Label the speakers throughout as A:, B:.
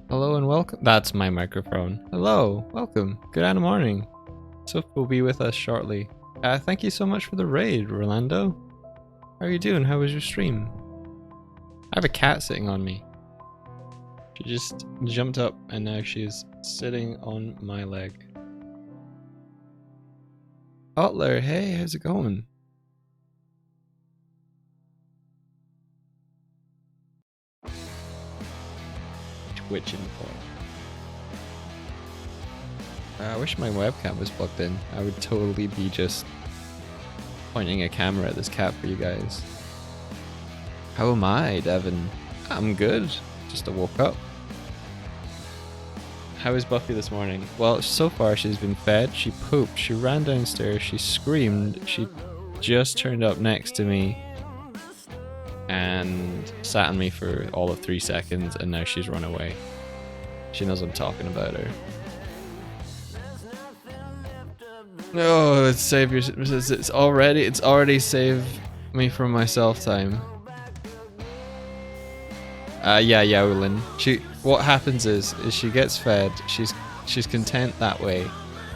A: Hello and welcome. That's my microphone. Hello, welcome. Good morning. Soph will be with us shortly. Thank you so much for the raid, Rolando. How are you doing? How was your stream? I have a cat sitting on me. She just jumped up and now she's sitting on my leg. Otler, hey, how's it going? Twitching for. I wish my webcam was plugged in. I would totally be just pointing a camera at this cat for you guys. How am I, Devin? I'm good. Just woke up. How is Buffy this morning? Well, so far she's been fed, she pooped, she ran downstairs, she screamed, she just turned up next to me and sat on me for all of 3 seconds, and now she's run away. She knows I'm talking about her. No, it's save your. It's already saved me from myself time. Yeah, Ulin. What happens is she gets fed. She's content that way,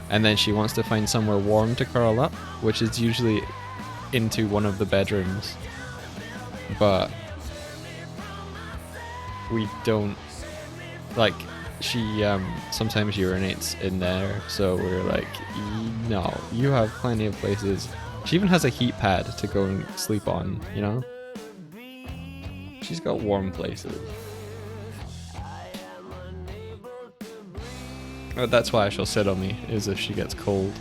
A: and then she wants to find somewhere warm to curl up, which is usually into one of the bedrooms. But we don't like. She sometimes urinates in there, so we're like, no, you have plenty of places. She even has a heat pad to go and sleep on, you know? She's got warm places. Oh, that's why she'll sit on me, is if she gets cold.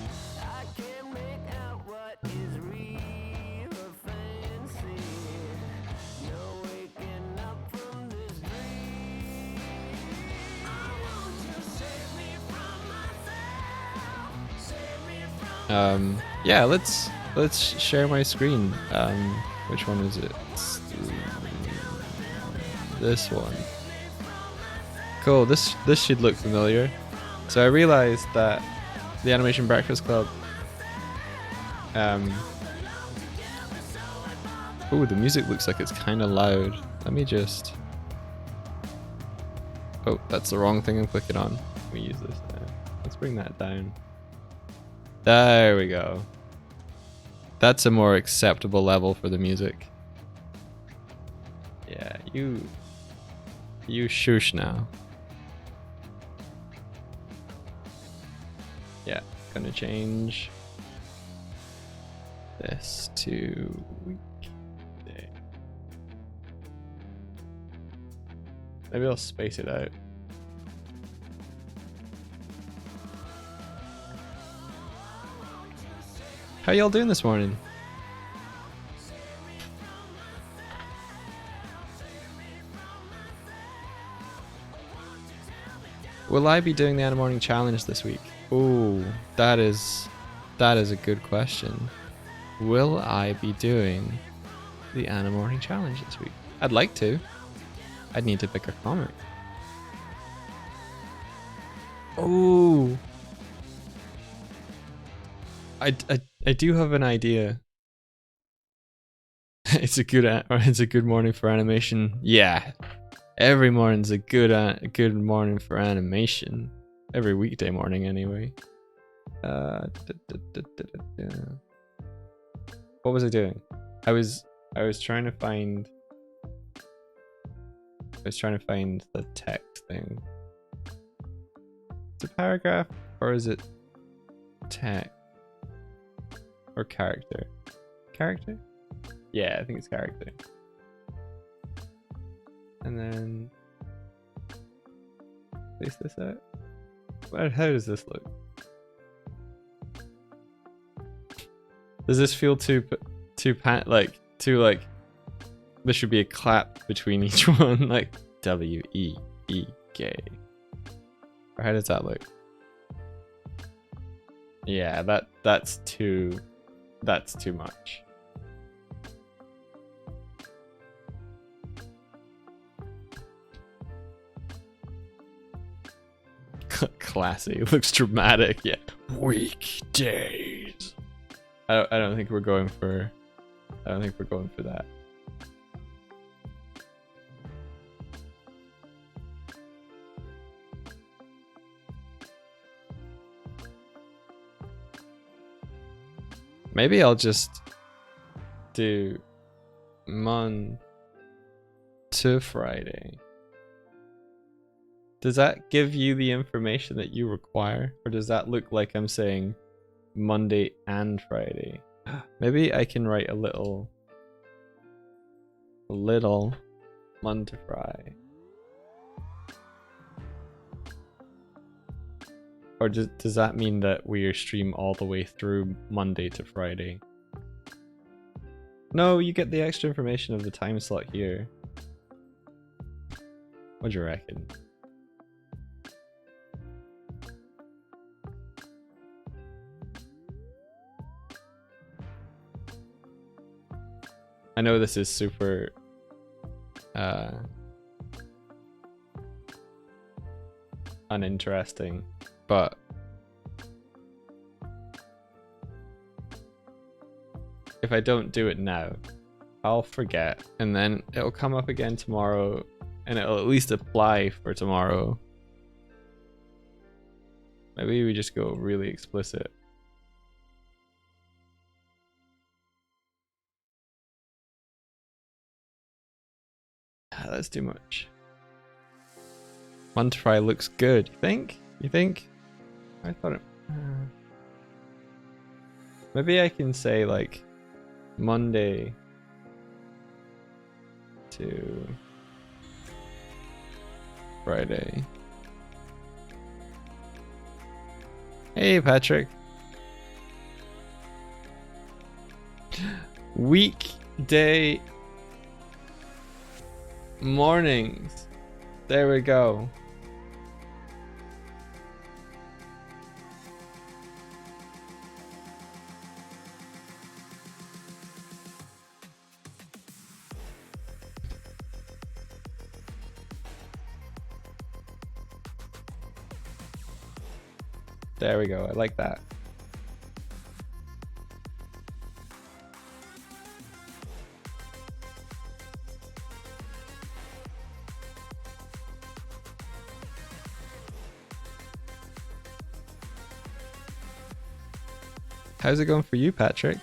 A: Yeah, let's share my screen. Which one is it? It's this one. Cool, this should look familiar. So I realized that the Animation Breakfast Club ooh, the music looks like it's kinda loud. Let me just oh, that's the wrong thing I'm clicking on. Let me use this now. Let's bring that down. There we go. That's a more acceptable level for the music. Yeah, you shush now. Yeah, gonna change this to weekday. Maybe I'll space it out. How y'all doing this morning? Will I be doing the Animorning Challenge this week? Ooh, that is a good question. Will I be doing the Animorning Challenge this week? I'd like to. I'd need to pick a comic. Ooh. I do have an idea. It's a good morning for animation. Yeah, every morning's a good morning for animation. Every weekday morning, anyway. What was I doing? I was trying to find. I was trying to find the text thing. It's a paragraph, or is it text? Or character? Character? Yeah, I think it's character. And then place this out. How does this look? Does this feel too like there should be a clap between each one, like W-E-E-K. Or how does that look? Yeah, that's too much. Classy. Looks dramatic. Yeah. Weekdays. I don't think we're going for that. Maybe I'll just do Monday to Friday. Does that give you the information that you require? Or does that look like I'm saying Monday and Friday? Maybe I can write a little Monday to Friday. Or does that mean that we stream all the way through Monday to Friday? No, you get the extra information of the time slot here. What do you reckon? I know this is super uninteresting, but if I don't do it now, I'll forget, and then it'll come up again tomorrow, and it'll at least apply for tomorrow. Maybe we just go really explicit. That's too much. One try looks good. You think? You think? I thought it... Maybe I can say like Monday to Friday. Hey Patrick. Weekday mornings. There we go. There we go. I like that. How's it going for you, Patrick?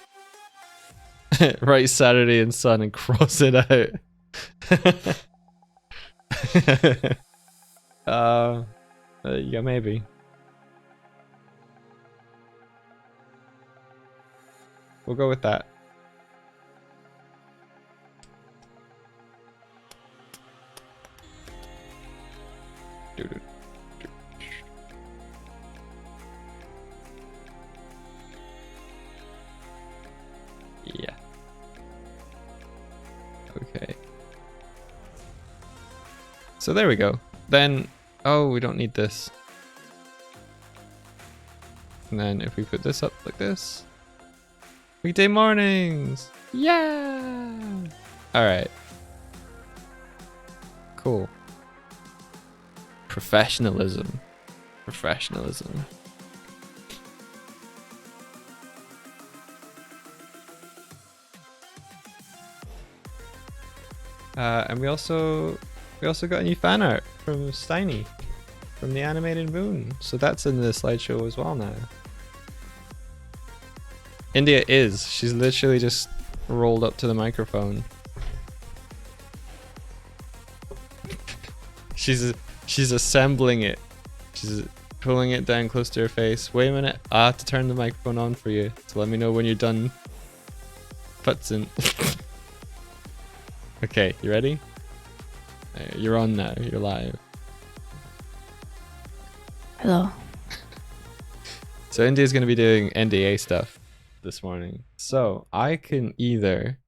A: Write Saturday and Sun and cross it out. Yeah, maybe. We'll go with that. Yeah. Okay. So there we go. Then, oh, we don't need this. And then if we put this up like this. Weekday mornings! Yeah! Alright. Cool. Professionalism. Professionalism. And we also got a new fan art from Steiny from the Animated Moon. So that's in the slideshow as well now. India is. She's literally just rolled up to the microphone. She's assembling it. She's pulling it down close to her face. Wait a minute. I have to turn the microphone on for you. So let me know when you're done putzing. Okay, you ready? You're on now. You're live.
B: Hello.
A: So India's going to be doing NDA stuff this morning. So I can either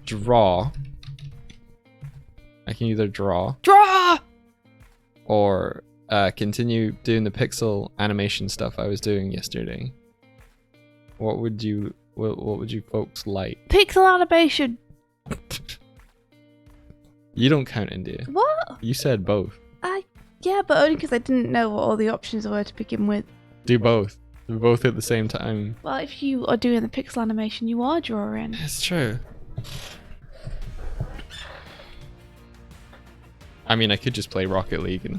A: draw. Draw! Or continue doing the pixel animation stuff I was doing yesterday. What would you folks like?
B: Pixel animation.
A: You don't count India.
B: What?
A: You said both.
B: Yeah, but only because I didn't know what all the options were to begin with.
A: Do both. Do both at the same time.
B: Well, if you are doing the pixel animation, you are drawing.
A: It's true. I mean, I could just play Rocket League and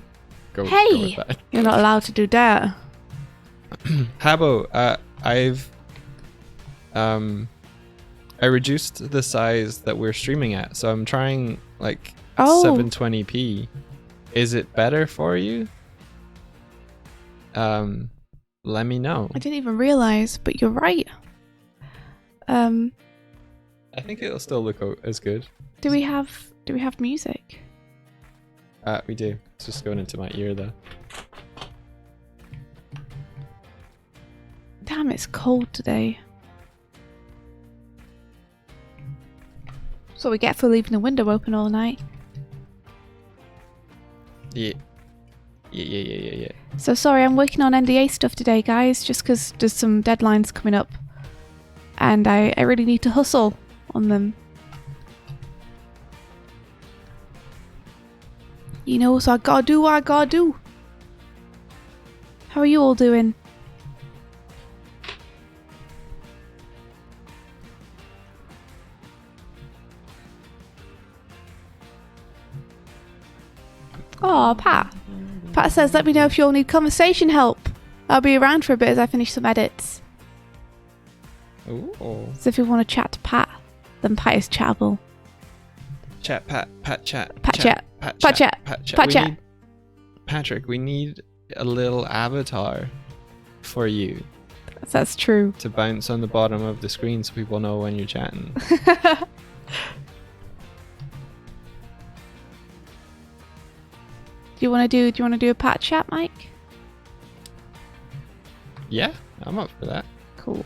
A: go with that.
B: You're not allowed to do that.
A: Habbo, I reduced the size that we're streaming at, so I'm trying like 720p. Is it better for you? Let me know.
B: I didn't even realize, but you're right.
A: I think it'll still look as good.
B: Do we have music?
A: We do. It's just going into my ear though.
B: Damn, it's cold today. That's what we get for leaving the window open all night.
A: Yeah.
B: So sorry, I'm working on NDA stuff today, guys, just because there's some deadlines coming up. and I really need to hustle on them. You know, so I gotta do what I gotta do. How are you all doing? Oh, Pat. Pat says, let me know if you all need conversation help. I'll be around for a bit as I finish some edits.
A: Ooh.
B: So if you want to chat to Pat, then Pat is chatable.
A: Chat, Pat chat.
B: Pat chat.
A: Pat
B: Pat
A: chat.
B: chat.
A: Pat chat.
B: Pat
A: We
B: chat.
A: need- Patrick, we need a little avatar for you
B: That's true.
A: to bounce on the bottom of the screen so people know when you're chatting.
B: Do you want to do a Pat chat, Mike?
A: Yeah, I'm up for that.
B: Cool.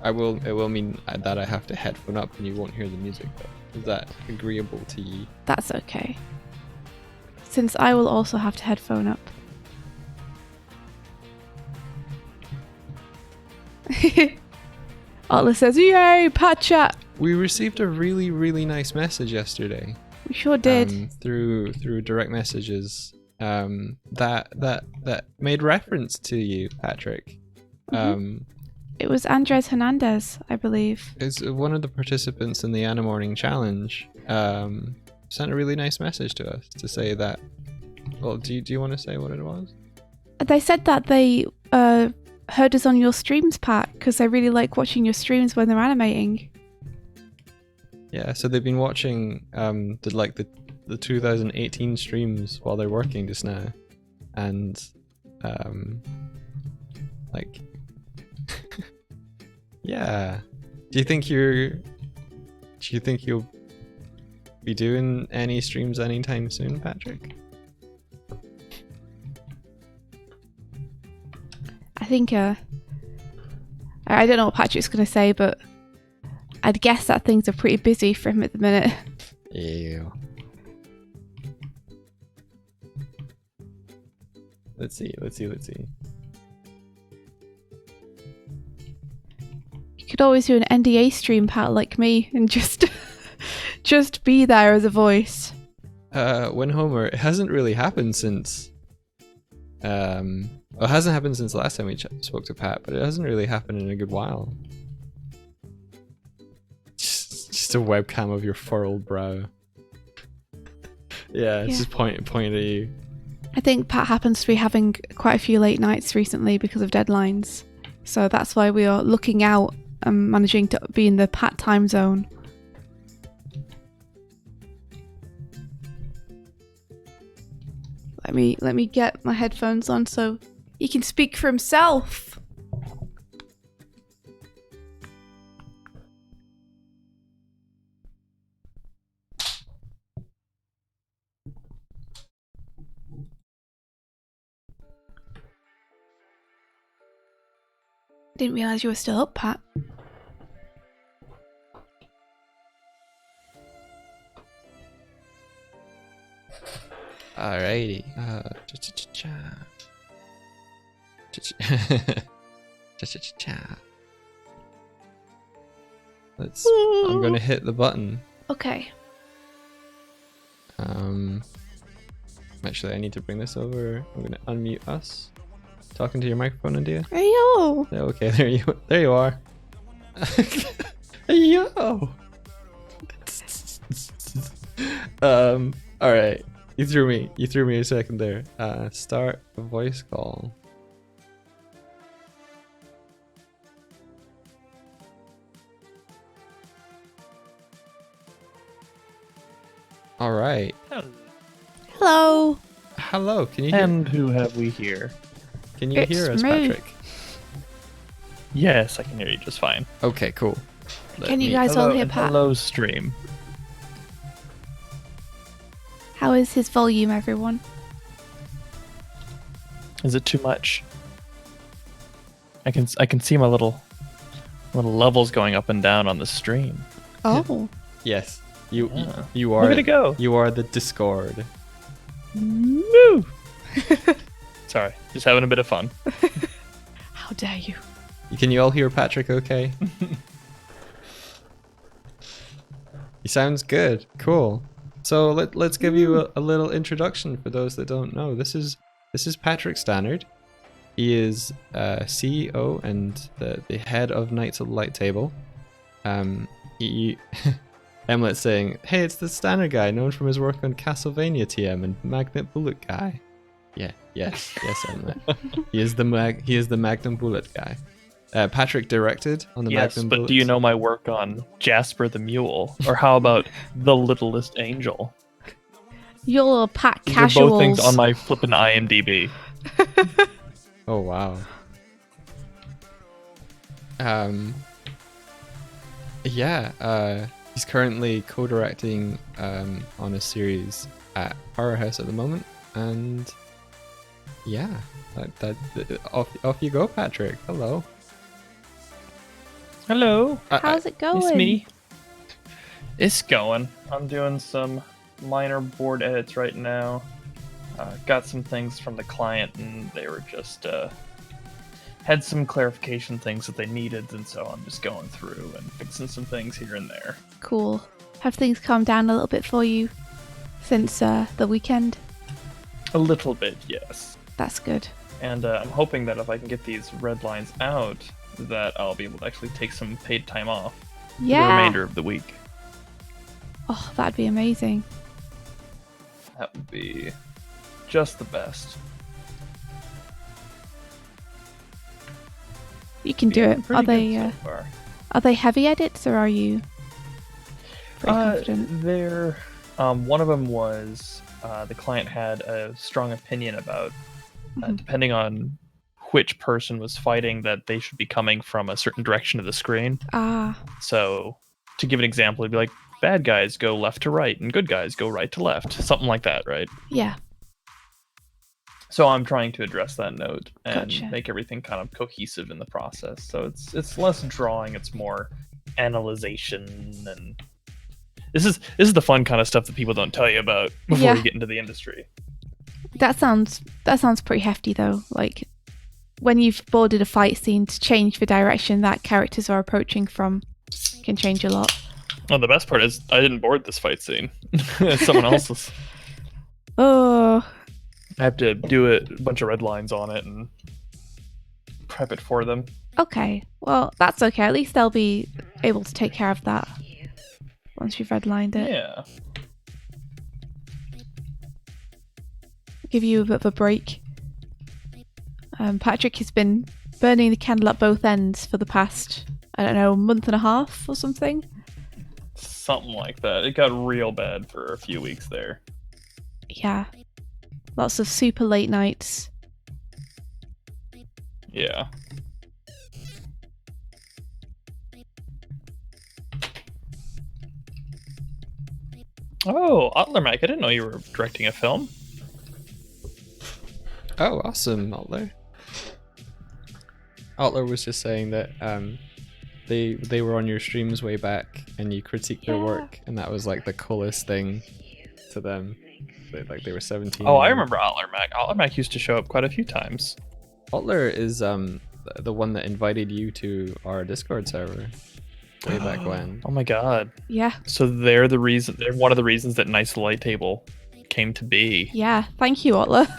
A: It will mean that I have to headphone up and you won't hear the music though. Is that agreeable to you?
B: That's okay. Since I will also have to headphone up. Atlas says, yay, Pat chat.
A: We received a really, really nice message yesterday.
B: We sure did.
A: Through direct messages. That made reference to you, Patrick.
B: It was Andres Hernandez, I believe.
A: It's one of the participants in the Animorning Challenge. Sent a really nice message to us to say that. Well, do you want to say what it was?
B: They said that they heard us on your streams, Pat, because they really like watching your streams when they're animating.
A: Yeah, so they've been watching the 2018 streams while they're working just now, and yeah. Do you think you'll be doing any streams anytime soon, Patrick?
B: I think I don't know what Patrick's gonna say, but I'd guess that things are pretty busy for him at the minute.
A: Yeah. Let's see.
B: You could always do an NDA stream, Pat, like me, and just be there as a voice.
A: When Homer, it hasn't really happened since it hasn't happened since the last time we spoke to Pat, but it hasn't really happened in a good while. Just a webcam of your furrowed brow. Yeah, it's just point at you.
B: I think Pat happens to be having quite a few late nights recently because of deadlines. So that's why we are looking out and managing to be in the Pat time zone. Let me get my headphones on so he can speak for himself. Didn't realise you were still up, Pat.
A: Alrighty. I'm gonna hit the button.
B: Okay.
A: Actually, I need to bring this over. I'm gonna unmute us. Talking to your microphone, India.
B: Hey yo.
A: Yeah, okay, there you are. Hey yo. All right. You threw me a second there. Start a voice call. All right.
B: Hello.
A: Hello. Can you hear?
C: And who have we here?
A: Can you
B: It's
A: hear us,
B: me.
A: Patrick?
C: Yes, I can hear you just fine.
A: Okay, cool.
B: Can you guys all hear Pat?
C: Hello, stream.
B: How is his volume, everyone?
C: Is it too much? I can see my little levels going up and down on the stream.
B: Oh.
A: Yes.
C: Yeah.
A: You are.
C: Look at it go.
A: You are the Discord.
C: Woo! Sorry, just having a bit of fun.
B: dare you?
A: Can you all hear Patrick okay? He sounds good. Cool. So let's give you a little introduction for those that don't know. This is Patrick Stannard. He is CEO and the head of Knights of the Light Table. Emlet's saying, "Hey, it's the Stannard guy, known from his work on Castlevania TM and Magnum Bullet guy." Yeah, yes, Emlet. He is the Magnum Bullet guy. Patrick directed on the Magnum Bullets.
C: But do you know my work on Jasper the Mule? Or how about The Littlest Angel?
B: Your little Pat
C: These
B: casuals.
C: are both things on my flippin' IMDb.
A: Oh wow. He's currently co-directing on a series at Powerhouse at the moment, and yeah, off you go, Patrick. Hello.
C: Hello.
B: How's it going?
C: It's me. It's going. I'm doing some minor board edits right now. Got some things from the client, and they were just had some clarification things that they needed, and so I'm just going through and fixing some things here and there.
B: Cool. Have things calmed down a little bit for you since the weekend?
C: A little bit, yes.
B: That's good.
C: And I'm hoping that if I can get these red lines out, that I'll be able to actually take some paid time off for the remainder of the week.
B: Oh, that'd be amazing.
C: That would be just the best.
B: You can do it.
C: Pretty good so far.
B: Are they heavy edits, or are you pretty confident?
C: They're one of them was the client had a strong opinion about depending on which person was fighting, that they should be coming from a certain direction of the screen. So to give an example, it'd be like, bad guys go left to right and good guys go right to left, something like that, right?
B: Yeah.
C: So I'm trying to address that note and
B: Gotcha.
C: make everything kind of cohesive in the process. So it's less drawing, it's more analyzation, and this is the fun kind of stuff that people don't tell you about before you get into the industry.
B: That sounds pretty hefty though. Like when you've boarded a fight scene, to change the direction that characters are approaching from can change a lot.
C: Well, the best part is I didn't board this fight scene. It's someone else's.
B: Oh.
C: I have to do a bunch of red lines on it and prep it for them.
B: Okay. Well, that's okay. At least they'll be able to take care of that once you've redlined it.
C: Yeah.
B: Give you a bit of a break. Patrick has been burning the candle at both ends for the past, I don't know, month and a half or something.
C: Something like that. It got real bad for a few weeks there.
B: Yeah. Lots of super late nights.
C: Yeah. Oh, Otlermac, I didn't know you were directing a film.
A: Oh, awesome, Otler. Otler was just saying that they were on your streams way back and you critiqued their work, and that was like the coolest thing to them. They were 17.
C: Oh, I remember Otlermac. Otlermac used to show up quite a few times.
A: Otler is the one that invited you to our Discord server way back when.
C: Oh my god.
B: Yeah.
C: So they're one of the reasons that Knights of the Light Table came to be.
B: Yeah. Thank you, Otler.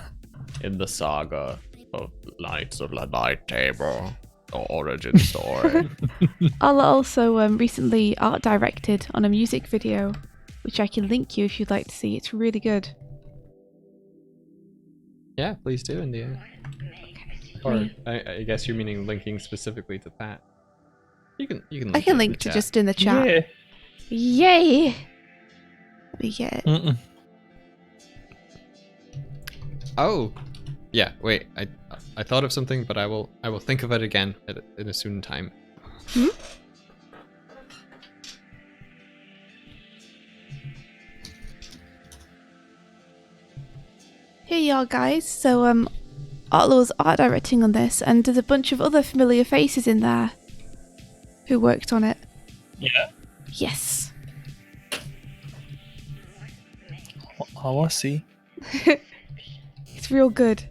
A: In the saga of Knights of the Light Table, the origin story.
B: Otler also recently art directed on a music video, which I can link you if you'd like to see. It's really good.
A: Yeah, please do, India. Or I guess you're meaning linking specifically to that. You can. Link
B: I can
A: it
B: link
A: in
B: to
A: the
B: just in the chat.
C: Yeah.
B: Yay! Let me get it.
C: Mm-mm.
A: Oh, yeah. Wait, I thought of something, but I will think of it again in a soon time.
B: Hmm? Here you are, guys. So Otler was art directing on this, and there's a bunch of other familiar faces in there who worked on it.
C: Yeah.
B: Yes.
C: Oh, I see.
B: It's real good.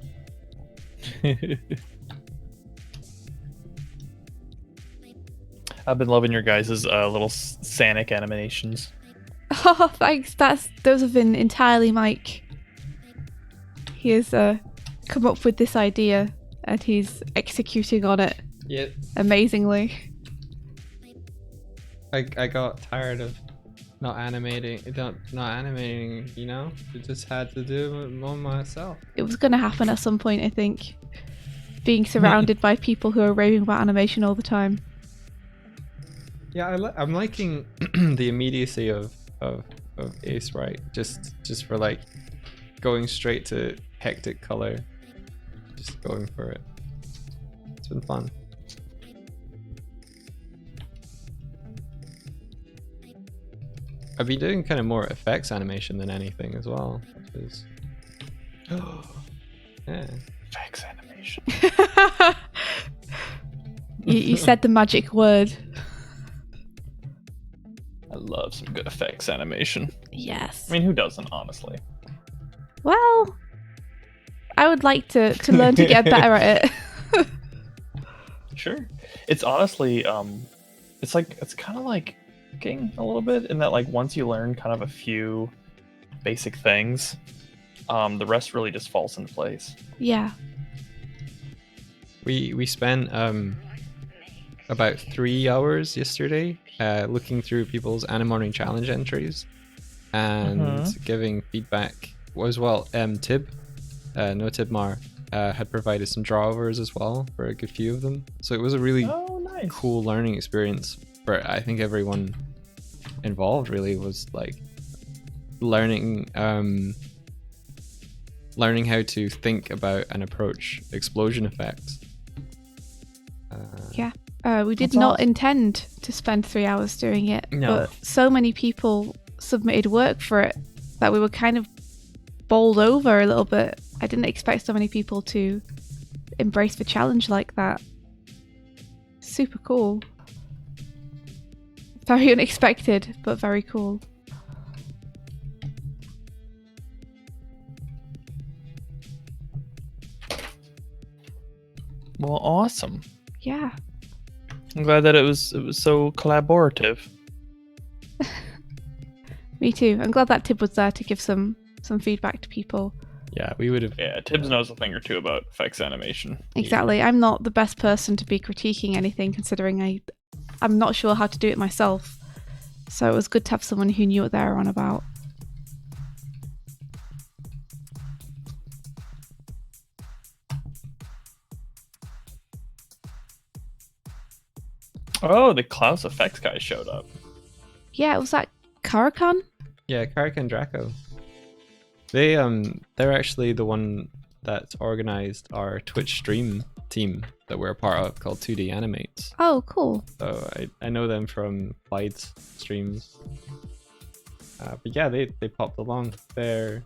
C: I've been loving your guys' little Sanic animations.
B: Oh, thanks. Those have been entirely Mike. He has come up with this idea and he's executing on it amazingly.
A: I got tired of not animating, you know? I just had to do it more myself.
B: It was going to happen at some point, I think. Being surrounded by people who are raving about animation all the time.
A: Yeah, I'm liking the immediacy of Ace, right? Just for like going straight to hectic color, just going for it. It's been fun. I've been doing kind of more effects animation than anything as well, which is yeah.
C: Effects animation.
B: You said the magic word.
C: I love some good effects animation.
B: Yes.
C: I mean, who doesn't, honestly?
B: Well, I would like to learn to get better at it.
C: Sure. It's honestly, it's kind of like cooking a little bit in that, like, once you learn kind of a few basic things, the rest really just falls into place.
B: Yeah.
A: We spent about 3 hours yesterday looking through people's Animorning Challenge entries and giving feedback as well. Tib, no Tibmar, had provided some drawovers as well for a good few of them. So it was a really cool learning experience for, I think, everyone involved. Really was like learning how to think about and approach explosion effects.
B: We did not intend to spend 3 hours doing it, but so many people submitted work for it that we were kind of bowled over a little bit. I didn't expect so many people to embrace the challenge like that. Super cool. Very unexpected, but very cool.
C: Well, awesome.
B: Yeah.
C: I'm glad that it was so collaborative.
B: Me too. I'm glad that Tib was there to give some feedback to people.
A: Yeah, we would have.
C: Yeah, Tibbs knows a thing or two about effects animation.
B: Exactly. Yeah. I'm not the best person to be critiquing anything, considering I'm not sure how to do it myself. So it was good to have someone who knew what they were on about.
C: Oh, the Klaus effects guy showed up.
B: Yeah, was that Karakan?
A: Yeah, Karakan Draco. They're actually the one that organized our Twitch stream team that we're a part of called 2D Animates.
B: Oh, cool.
A: So I know them from Clyde's streams. But yeah, they popped along. They're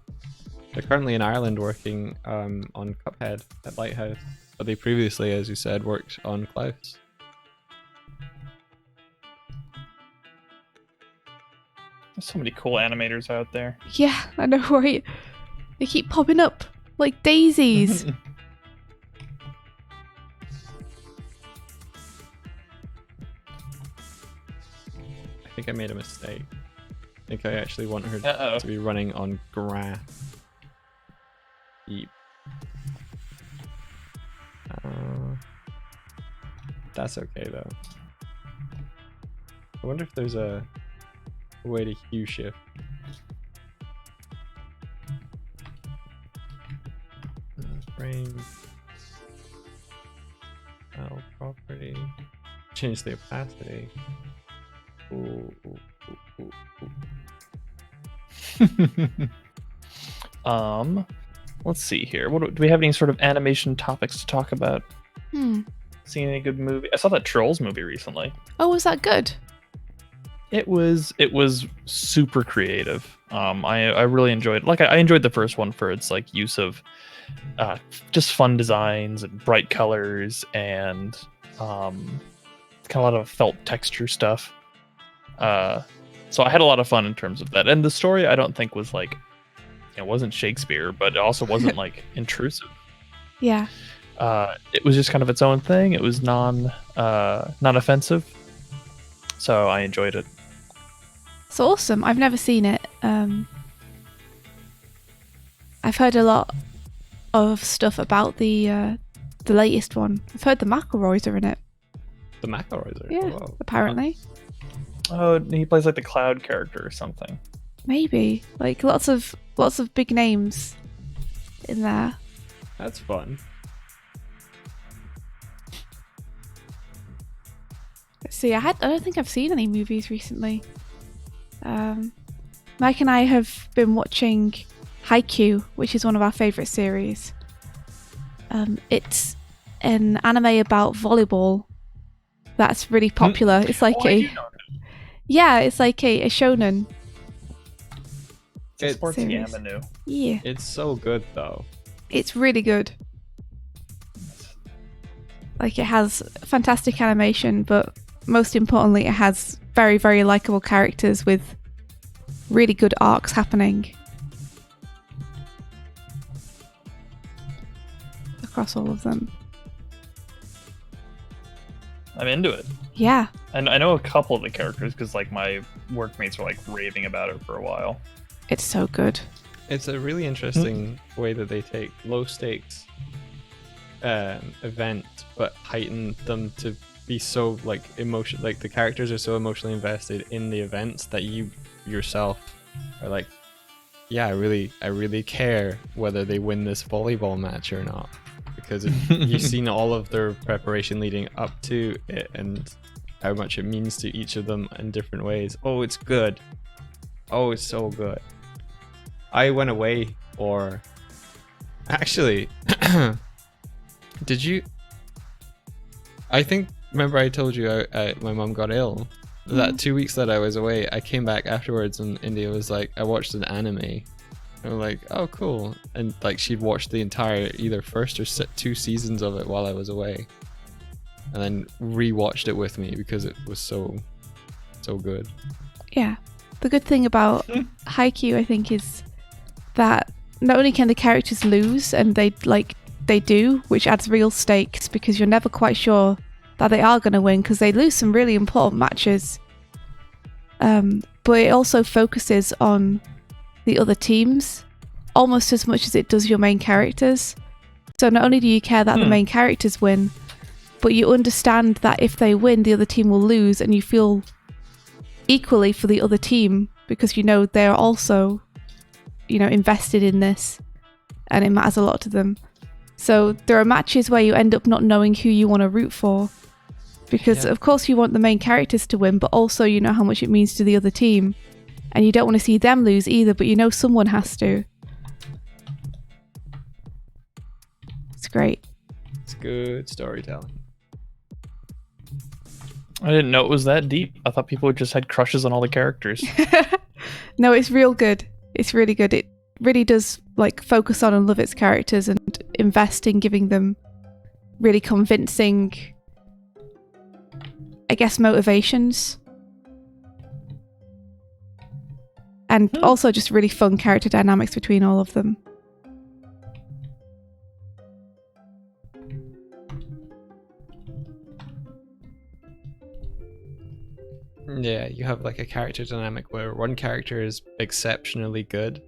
A: currently in Ireland working on Cuphead at Lighthouse, but they previously, as you said, worked on Klaus.
C: There's so many cool animators out there.
B: Yeah, I know, right? They keep popping up like daisies.
A: I think I made a mistake. I think I actually want her to be running on grass. Yep. That's okay though. I wonder if there's a way to hue shift. Frame. File property. Change the opacity. Ooh, ooh, ooh, ooh, ooh.
C: Let's see here. Do we have any sort of animation topics to talk about? Seen any good movie? I saw that Trolls movie recently.
B: Oh, was that good?
C: It was super creative. I really enjoyed it. Like I enjoyed the first one for its like use of just fun designs and bright colors and kind of a lot of felt texture stuff. So I had a lot of fun in terms of that. And the story I don't think was like, it wasn't Shakespeare, but it also wasn't like intrusive.
B: Yeah.
C: It was just kind of its own thing. It was non-offensive. so I enjoyed it.
B: It's awesome. I've never seen it. I've heard a lot of stuff about the latest one. I've heard the McElroys are in it.
A: The McElroys are?
B: Yeah,
A: Whoa.
B: apparently.
C: Oh, he plays like the cloud character or something.
B: Maybe. Like lots of big names in there.
A: That's fun.
B: Let's see, I don't think I've seen any movies recently. Mike and I have been watching Haikyuu, which is one of our favourite series. It's an anime about volleyball that's really popular. It's like it's like a shonen.
C: It's a sports
B: series.
C: anime.
B: Yeah.
A: It's so good though.
B: It's really good. Like, it has fantastic animation, but most importantly, it has very, very likable characters with really good arcs happening across all of them.
C: I'm into it.
B: Yeah.
C: And I know a couple of the characters because like my workmates were like raving about it for a while.
B: It's so good.
A: It's a really interesting way that they take low stakes events, but heighten them to be so like emotion. Like the characters are so emotionally invested in the events that you yourself are like, yeah, I really care whether they win this volleyball match or not, because you've seen all of their preparation leading up to it and how much it means to each of them in different ways. Oh, it's good. Oh, it's so good. I went away, or actually, did you? I think, remember I told you my mom got ill? That 2 weeks that I was away, I came back afterwards and India was like, I watched an anime. And I'm like, oh, cool. And like she'd watched the entire either first or 2 seasons of it while I was away. And then rewatched it with me because it was so good.
B: Yeah. The good thing about Haikyuu, I think, is that not only can the characters lose, and they do, which adds real stakes because you're never quite sure that they are going to win because they lose some really important matches. But it also focuses on the other teams almost as much as it does your main characters. So not only do you care that the main characters win, but you understand that if they win, the other team will lose, and you feel equally for the other team because you know they're also, invested in this and it matters a lot to them. So there are matches where you end up not knowing who you want to root for because of course you want the main characters to win, but also you know how much it means to the other team and you don't want to see them lose either, but you know someone has to. It's great.
A: It's good storytelling.
C: I didn't know it was that deep. I thought people just had crushes on all the characters.
B: No, it's real good. It's really good. It really does focus on and love its characters and invest in giving them really convincing, I guess, motivations. And also just really fun character dynamics between all of them.
A: Yeah, you have a character dynamic where one character is exceptionally good,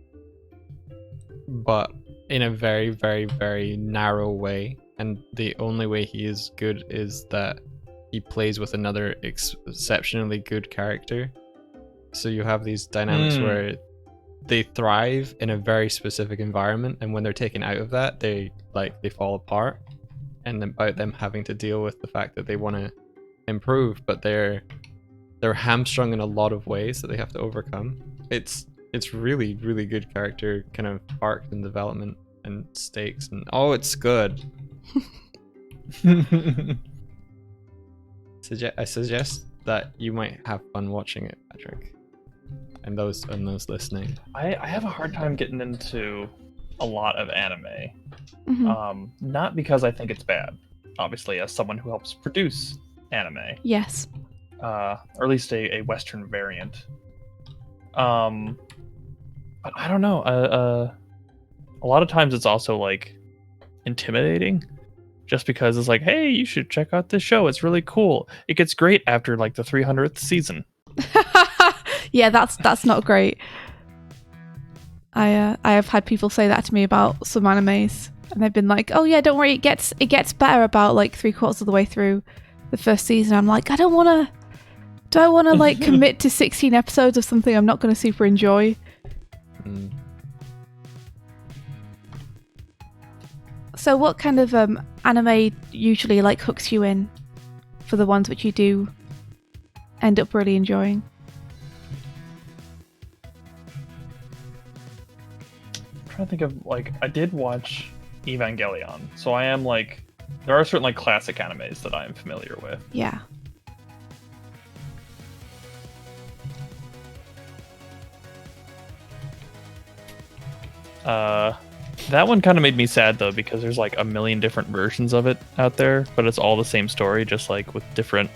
A: but in a very, very, very narrow way. And the only way he is good is that he plays with another exceptionally good character. So you have these dynamics where they thrive in a very specific environment, and when they're taken out of that, they fall apart. And about them having to deal with the fact that they want to improve, but they're hamstrung in a lot of ways that they have to overcome. It's really, really good character kind of arc and development and stakes, and it's good. I suggest that you might have fun watching it, Patrick, and those listening.
C: I have a hard time getting into a lot of anime. Not because I think it's bad, obviously, as someone who helps produce anime.
B: Yes.
C: Or at least a Western variant. But I don't know. A lot of times it's also intimidating just because it's like, hey, you should check out this show. It's really cool. It gets great after like the 300th season.
B: Yeah, that's not great. I have had people say that to me about some animes, and they've been like, "Oh yeah, don't worry, it gets better about like 3/4 of the way through the first season." I'm like, do I want to like commit to 16 episodes of something I'm not going to super enjoy?
A: Mm.
B: So what kind of anime usually like hooks you in for the ones which you do end up really enjoying?
C: I'm trying to think of, like, I did watch Evangelion, so I am like, there are certain like classic animes that I am familiar with.
B: Yeah.
C: That one kind of made me sad though, because there's like a million different versions of it out there, but it's all the same story, just like with different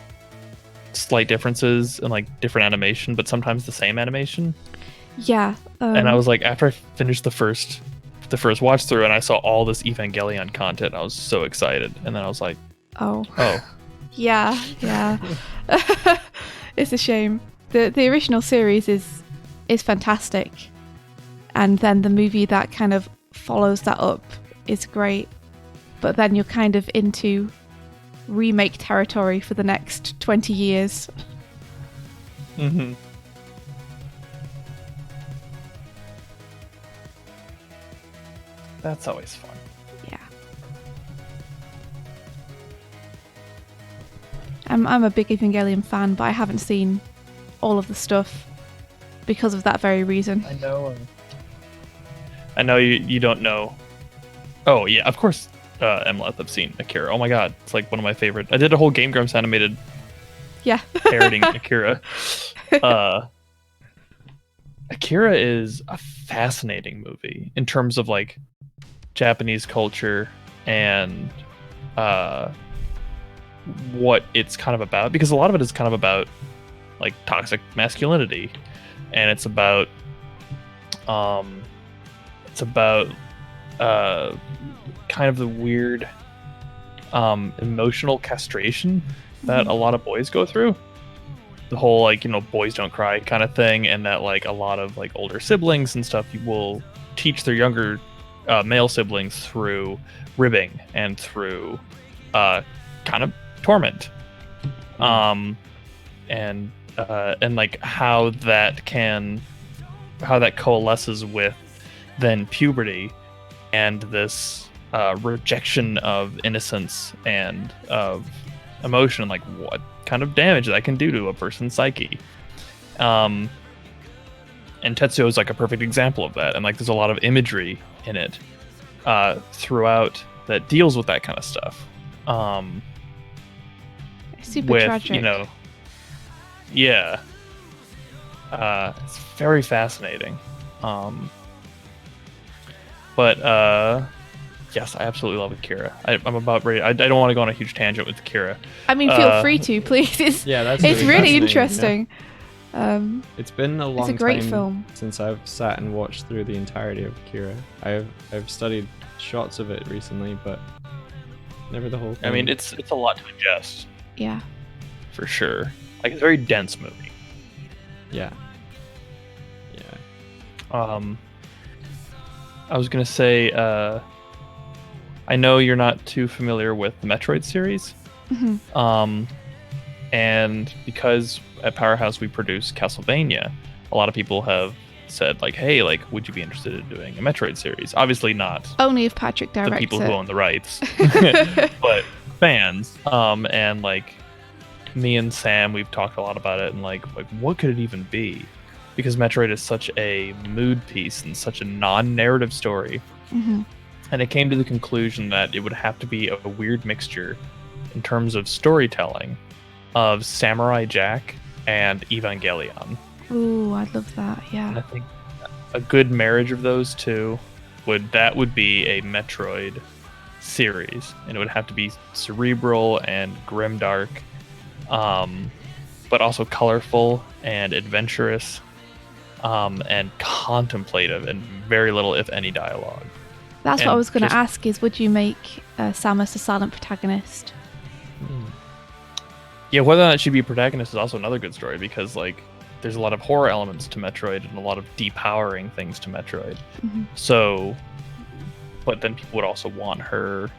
C: slight differences and like different animation, but sometimes the same animation.
B: Yeah.
C: And I was like, after I finished the first watch through and I saw all this Evangelion content, I was so excited. And then I was like,
B: oh.
C: Yeah.
B: It's a shame. The original series is fantastic, and then the movie that kind of follows that up is great, but then you're kind of into remake territory for the next 20 years.
C: Mm-hmm. That's always fun.
B: Yeah. I'm a big Evangelion fan, but I haven't seen all of the stuff because of that very reason.
C: I know you don't know. Oh yeah, of course, Emleth, I've seen Akira. Oh my god, it's like one of my favorite. I did a whole Game Grumps animated parroting Akira. Akira is a fascinating movie in terms of like Japanese culture and what it's kind of about, because a lot of it is kind of about like toxic masculinity, and it's about kind of the weird emotional castration that a lot of boys go through. The whole like, boys don't cry kind of thing, and that like a lot of like older siblings and stuff will teach their younger male siblings through ribbing and through kind of torment, and like how that coalesces with then puberty and this rejection of innocence and of emotion, and like what kind of damage that can do to a person's psyche. And Tetsuo is like a perfect example of that, and like there's a lot of imagery in it throughout that deals with that kind of stuff.
B: Super tragic.
C: It's very fascinating. But yes, I absolutely love Akira. I'm about ready. I don't want to go on a huge tangent with Akira.
B: I mean, feel free to, please. It's really interesting.
A: It's been a long
B: it's a great
A: time
B: film
A: since I've sat and watched through the entirety of Akira. I've studied shots of it recently, but never the whole thing.
C: I mean, it's a lot to ingest.
B: Yeah.
C: For sure. Like, it's a very dense movie.
A: Yeah.
C: I was gonna say, I know you're not too familiar with the Metroid series.
B: Mm-hmm.
C: And because at Powerhouse we produce Castlevania, a lot of people have said like, hey, like, would you be interested in doing a Metroid series? Obviously not
B: only if Patrick directs
C: the people
B: it.
C: who own the rights, but fans. And like me and Sam, we've talked a lot about it, and like what could it even be? Because Metroid is such a mood piece and such a non-narrative story.
B: Mm-hmm.
C: And it came to the conclusion that it would have to be a weird mixture in terms of storytelling of Samurai Jack and Evangelion.
B: Ooh, I'd love that, yeah.
C: And I think a good marriage of those two would be a Metroid series. And it would have to be cerebral and grimdark, but also colorful and adventurous, and contemplative, and very little, if any, dialogue.
B: That's what I was going to ask, is would you make Samus a silent protagonist?
C: Yeah, whether or not she'd be a protagonist is also another good story, because like there's a lot of horror elements to Metroid and a lot of depowering things to Metroid. So, but then people would also want her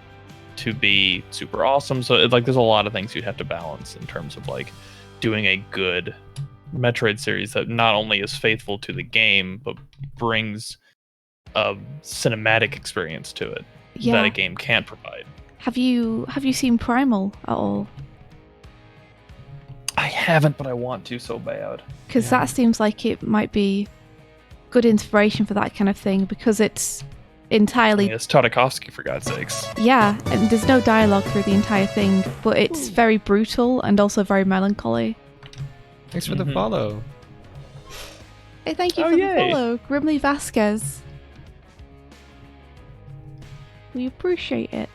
C: to be super awesome. So like there's a lot of things you'd have to balance in terms of like doing a good Metroid series that not only is faithful to the game, but brings a cinematic experience to it that a game can't provide.
B: Have you seen Primal at all?
C: I haven't, but I want to so bad.
B: Because that seems like it might be good inspiration for that kind of thing, because it's entirely...
C: it's Tartakovsky, for God's sakes.
B: Yeah, and there's no dialogue through the entire thing, but it's very brutal and also very melancholy.
A: Thanks for the follow.
B: Hey, thank you for the follow, Grimly Vasquez. We appreciate it.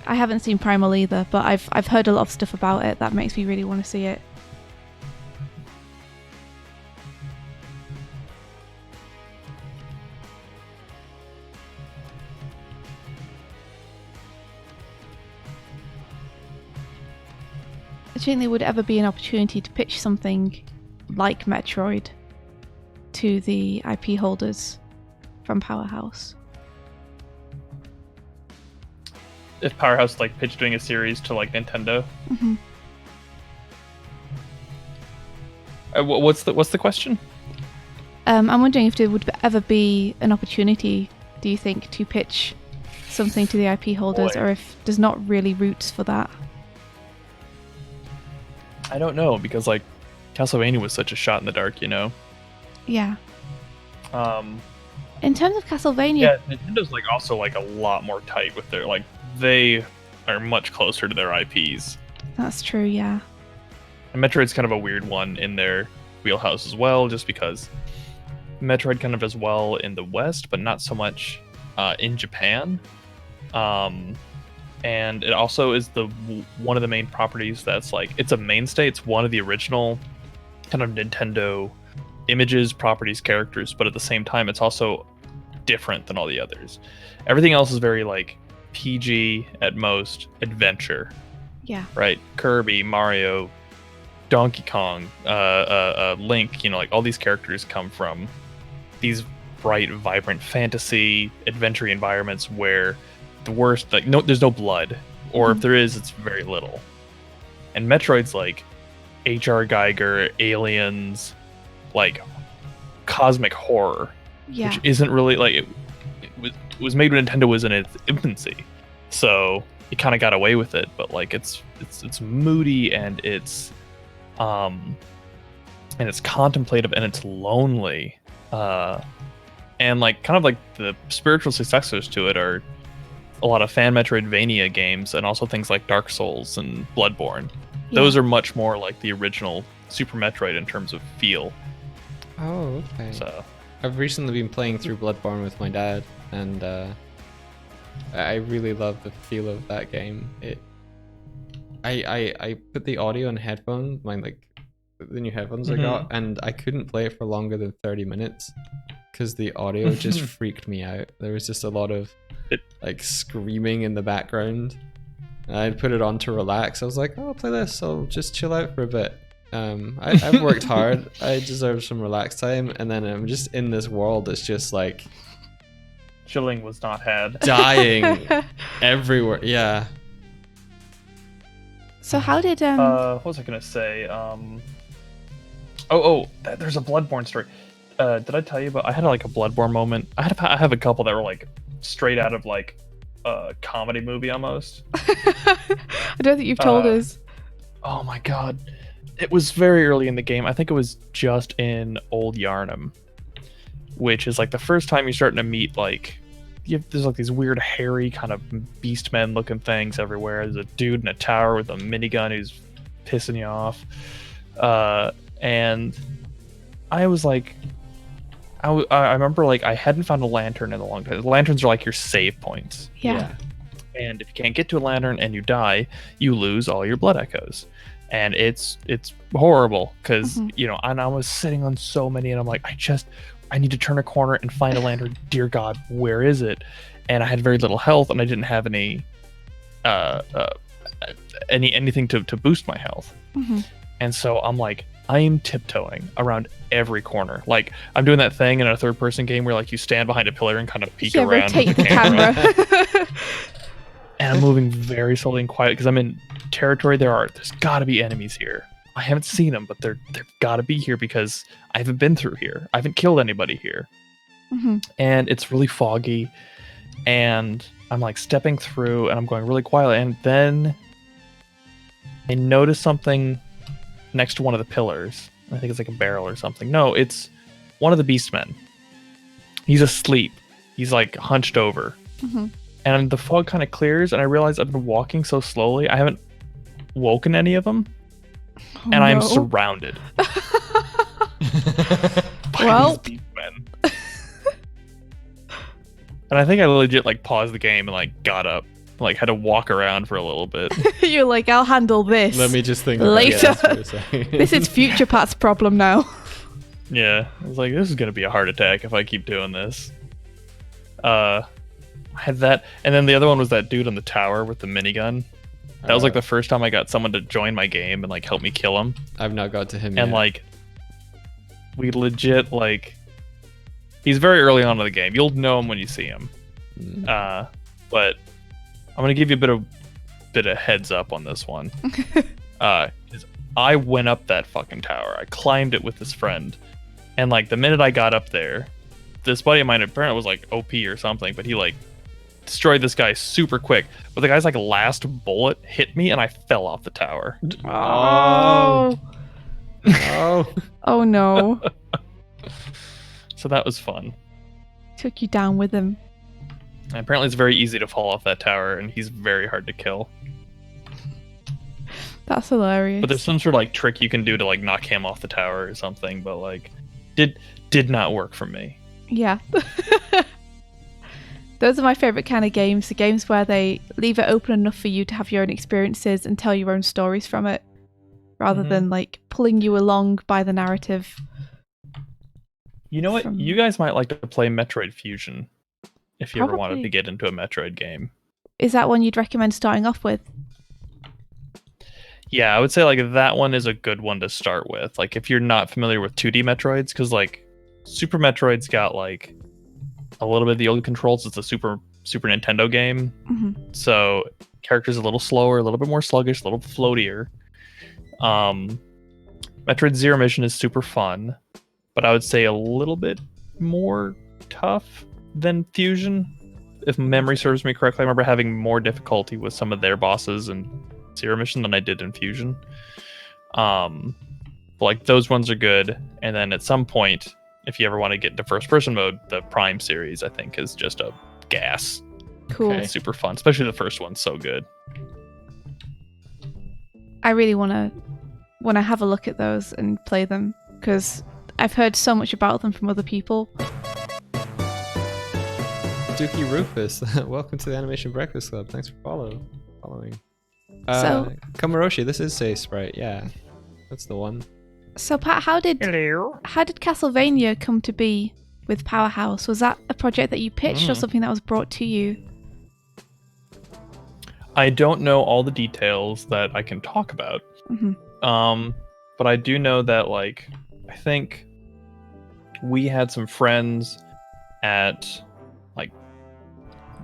B: I haven't seen Primal either, but I've heard a lot of stuff about it that makes me really want to see it. Do you think there would ever be an opportunity to pitch something like Metroid to the IP holders from Powerhouse?
C: If Powerhouse like pitched doing a series to like Nintendo. What's the question?
B: I'm wondering if there would ever be an opportunity, do you think, to pitch something to the IP holders, or if there's not really roots for that?
C: I don't know, because like Castlevania was such a shot in the dark, you know?
B: Yeah. In terms of Castlevania...
C: Yeah, Nintendo's like also like a lot more tight with their like, they are much closer to their IPs.
B: That's true, yeah.
C: And Metroid's kind of a weird one in their wheelhouse as well, just because Metroid kind of does well in the West, but not so much in Japan. And it also is one of the main properties that's like, it's a mainstay. It's one of the original kind of Nintendo images, properties, characters, but at the same time, it's also different than all the others. Everything else is very like PG at most, adventure.
B: Yeah.
C: Right? Kirby, Mario, Donkey Kong, Link, you know, like all these characters come from these bright, vibrant fantasy adventure environments where the worst, like, no, there's no blood, or if there is, it's very little. And Metroid's like H.R. Geiger, aliens, like cosmic horror, which isn't really like it was made when Nintendo was in its infancy, so it kind of got away with it. But like it's moody and it's contemplative and it's lonely, and like kind of like the spiritual successors to it are a lot of fan Metroidvania games, and also things like Dark Souls and Bloodborne. Those are much more like the original Super Metroid in terms of feel.
A: Oh, okay.
C: So
A: I've recently been playing through Bloodborne with my dad, and I really love the feel of that game. I put the audio in headphones, the new headphones I got, and I couldn't play it for longer than 30 minutes because the audio just freaked me out. There was just a lot of like screaming in the background. And I'd put it on to relax. I was like, oh, I'll play this. I'll just chill out for a bit. I've worked hard. I deserve some relax time. And then I'm just in this world that's just like...
C: chilling was not had.
A: Dying everywhere. Yeah.
B: So how did...
C: what was I going to say? There's a Bloodborne story. Did I tell you about... I had like a Bloodborne moment. I have a couple that were like straight out of like a comedy movie almost.
B: I don't think you've told us.
C: Oh my god. It was very early in the game. I think it was just in Old Yarnum, which is like the first time you're starting to meet like... there's like these weird hairy kind of beastmen looking things everywhere. There's a dude in a tower with a minigun who's pissing you off. And I was like... I remember like I hadn't found a lantern in a long time. The lanterns are like your save points.
B: Yeah.
C: And if you can't get to a lantern and you die, you lose all your blood echoes. and it's horrible because and I was sitting on so many, and I'm like, I need to turn a corner and find a lantern. Dear God, where is it? And I had very little health, and I didn't have any anything to boost my health. And so I'm like, I am tiptoeing around every corner. Like, I'm doing that thing in a third-person game where like you stand behind a pillar and kind of peek around
B: rotate
C: with the
B: camera.
C: And I'm moving very slowly and quiet because I'm in territory. There's got to be enemies here. I haven't seen them, but they've got to be here because I haven't been through here. I haven't killed anybody here. And it's really foggy, and I'm like stepping through, and I'm going really quietly, and then I notice something next to one of the pillars. I think it's like a barrel or something. No, it's one of the beastmen. He's asleep. He's like hunched over. And the fog kind of clears, and I realize I've been walking so slowly, I haven't woken any of them. And I'm surrounded by these beastmen. And I think I legit like paused the game and like got up, like had to walk around for a little bit.
B: You're like, I'll handle this.
A: Let me just think
B: later.
A: About this for a second.
B: This is Future Pat's problem now.
C: Yeah, I was like, this is gonna be a heart attack if I keep doing this. I had that, and then the other one was that dude on the tower with the minigun. That was like the first time I got someone to join my game and like help me kill him.
A: I've not got to him
C: yet. And like, we legit like, he's very early on in the game. You'll know him when you see him. But I'm gonna give you a bit of heads up on this one. I went up that fucking tower. I climbed it with this friend, and like the minute I got up there, this buddy of mine apparently was like OP or something, but he like destroyed this guy super quick. But the guy's like last bullet hit me, and I fell off the tower.
B: Oh. Oh no.
C: So that was fun.
B: Took you down with him.
C: And apparently it's very easy to fall off that tower, and he's very hard to kill.
B: That's hilarious.
C: But there's some sort of like trick you can do to like knock him off the tower or something, but like did not work for me.
B: Yeah. Those are my favorite kind of games, the games where they leave it open enough for you to have your own experiences and tell your own stories from it, rather than like pulling you along by the narrative.
C: You know what? You guys might like to play Metroid Fusion if you ever wanted to get into a Metroid game.
B: Is that one you'd recommend starting off with?
C: Yeah, I would say like that one is a good one to start with. Like if you're not familiar with 2D Metroids, because like Super Metroid's got like a little bit of the old controls. It's a Super Nintendo game, so characters a little slower, a little bit more sluggish, a little floatier. Metroid Zero Mission is super fun, but I would say a little bit more tough than Fusion. If memory serves me correctly, I remember having more difficulty with some of their bosses in Zero Mission than I did in Fusion. But like those ones are good, and then at some point, if you ever want to get into first-person mode, the Prime series I think is just a gas.
B: Cool.
C: It's super fun, especially the first one's so good.
B: I really want to have a look at those and play them, because I've heard so much about them from other people.
A: Dookie Rufus, welcome to the Animation Breakfast Club. Thanks for following.
B: So,
A: Komaroshi, this is Say Sprite, yeah. That's the one.
B: So Pat, how did Castlevania come to be with Powerhouse? Was that a project that you pitched or something that was brought to you?
C: I don't know all the details that I can talk about. But I do know that like I think we had some friends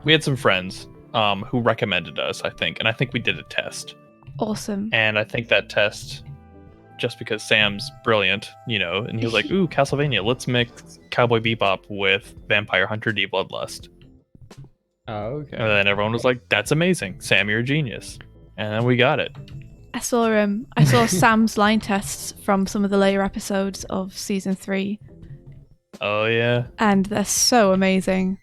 C: who recommended us, I think, and I think we did a test.
B: Awesome.
C: And I think that test, just because Sam's brilliant, and he was like, ooh, Castlevania, let's mix Cowboy Bebop with Vampire Hunter D Bloodlust.
A: Oh, okay.
C: And then everyone was like, that's amazing. Sam, you're a genius. And then we got it.
B: I saw Sam's line tests from some of the later episodes of season 3.
C: Oh, yeah.
B: And they're so amazing.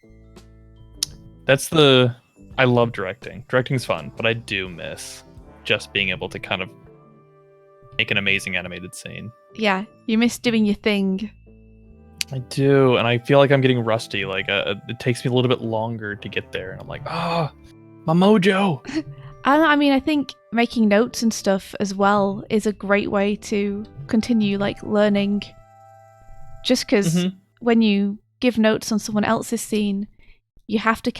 C: I love directing. Directing's fun, but I do miss just being able to kind of make an amazing animated scene.
B: Yeah, you miss doing your thing.
C: I do, and I feel like I'm getting rusty. Like it takes me a little bit longer to get there, and I'm like, my mojo.
B: I mean, I think making notes and stuff as well is a great way to continue like learning. Just because when you give notes on someone else's scene, you have to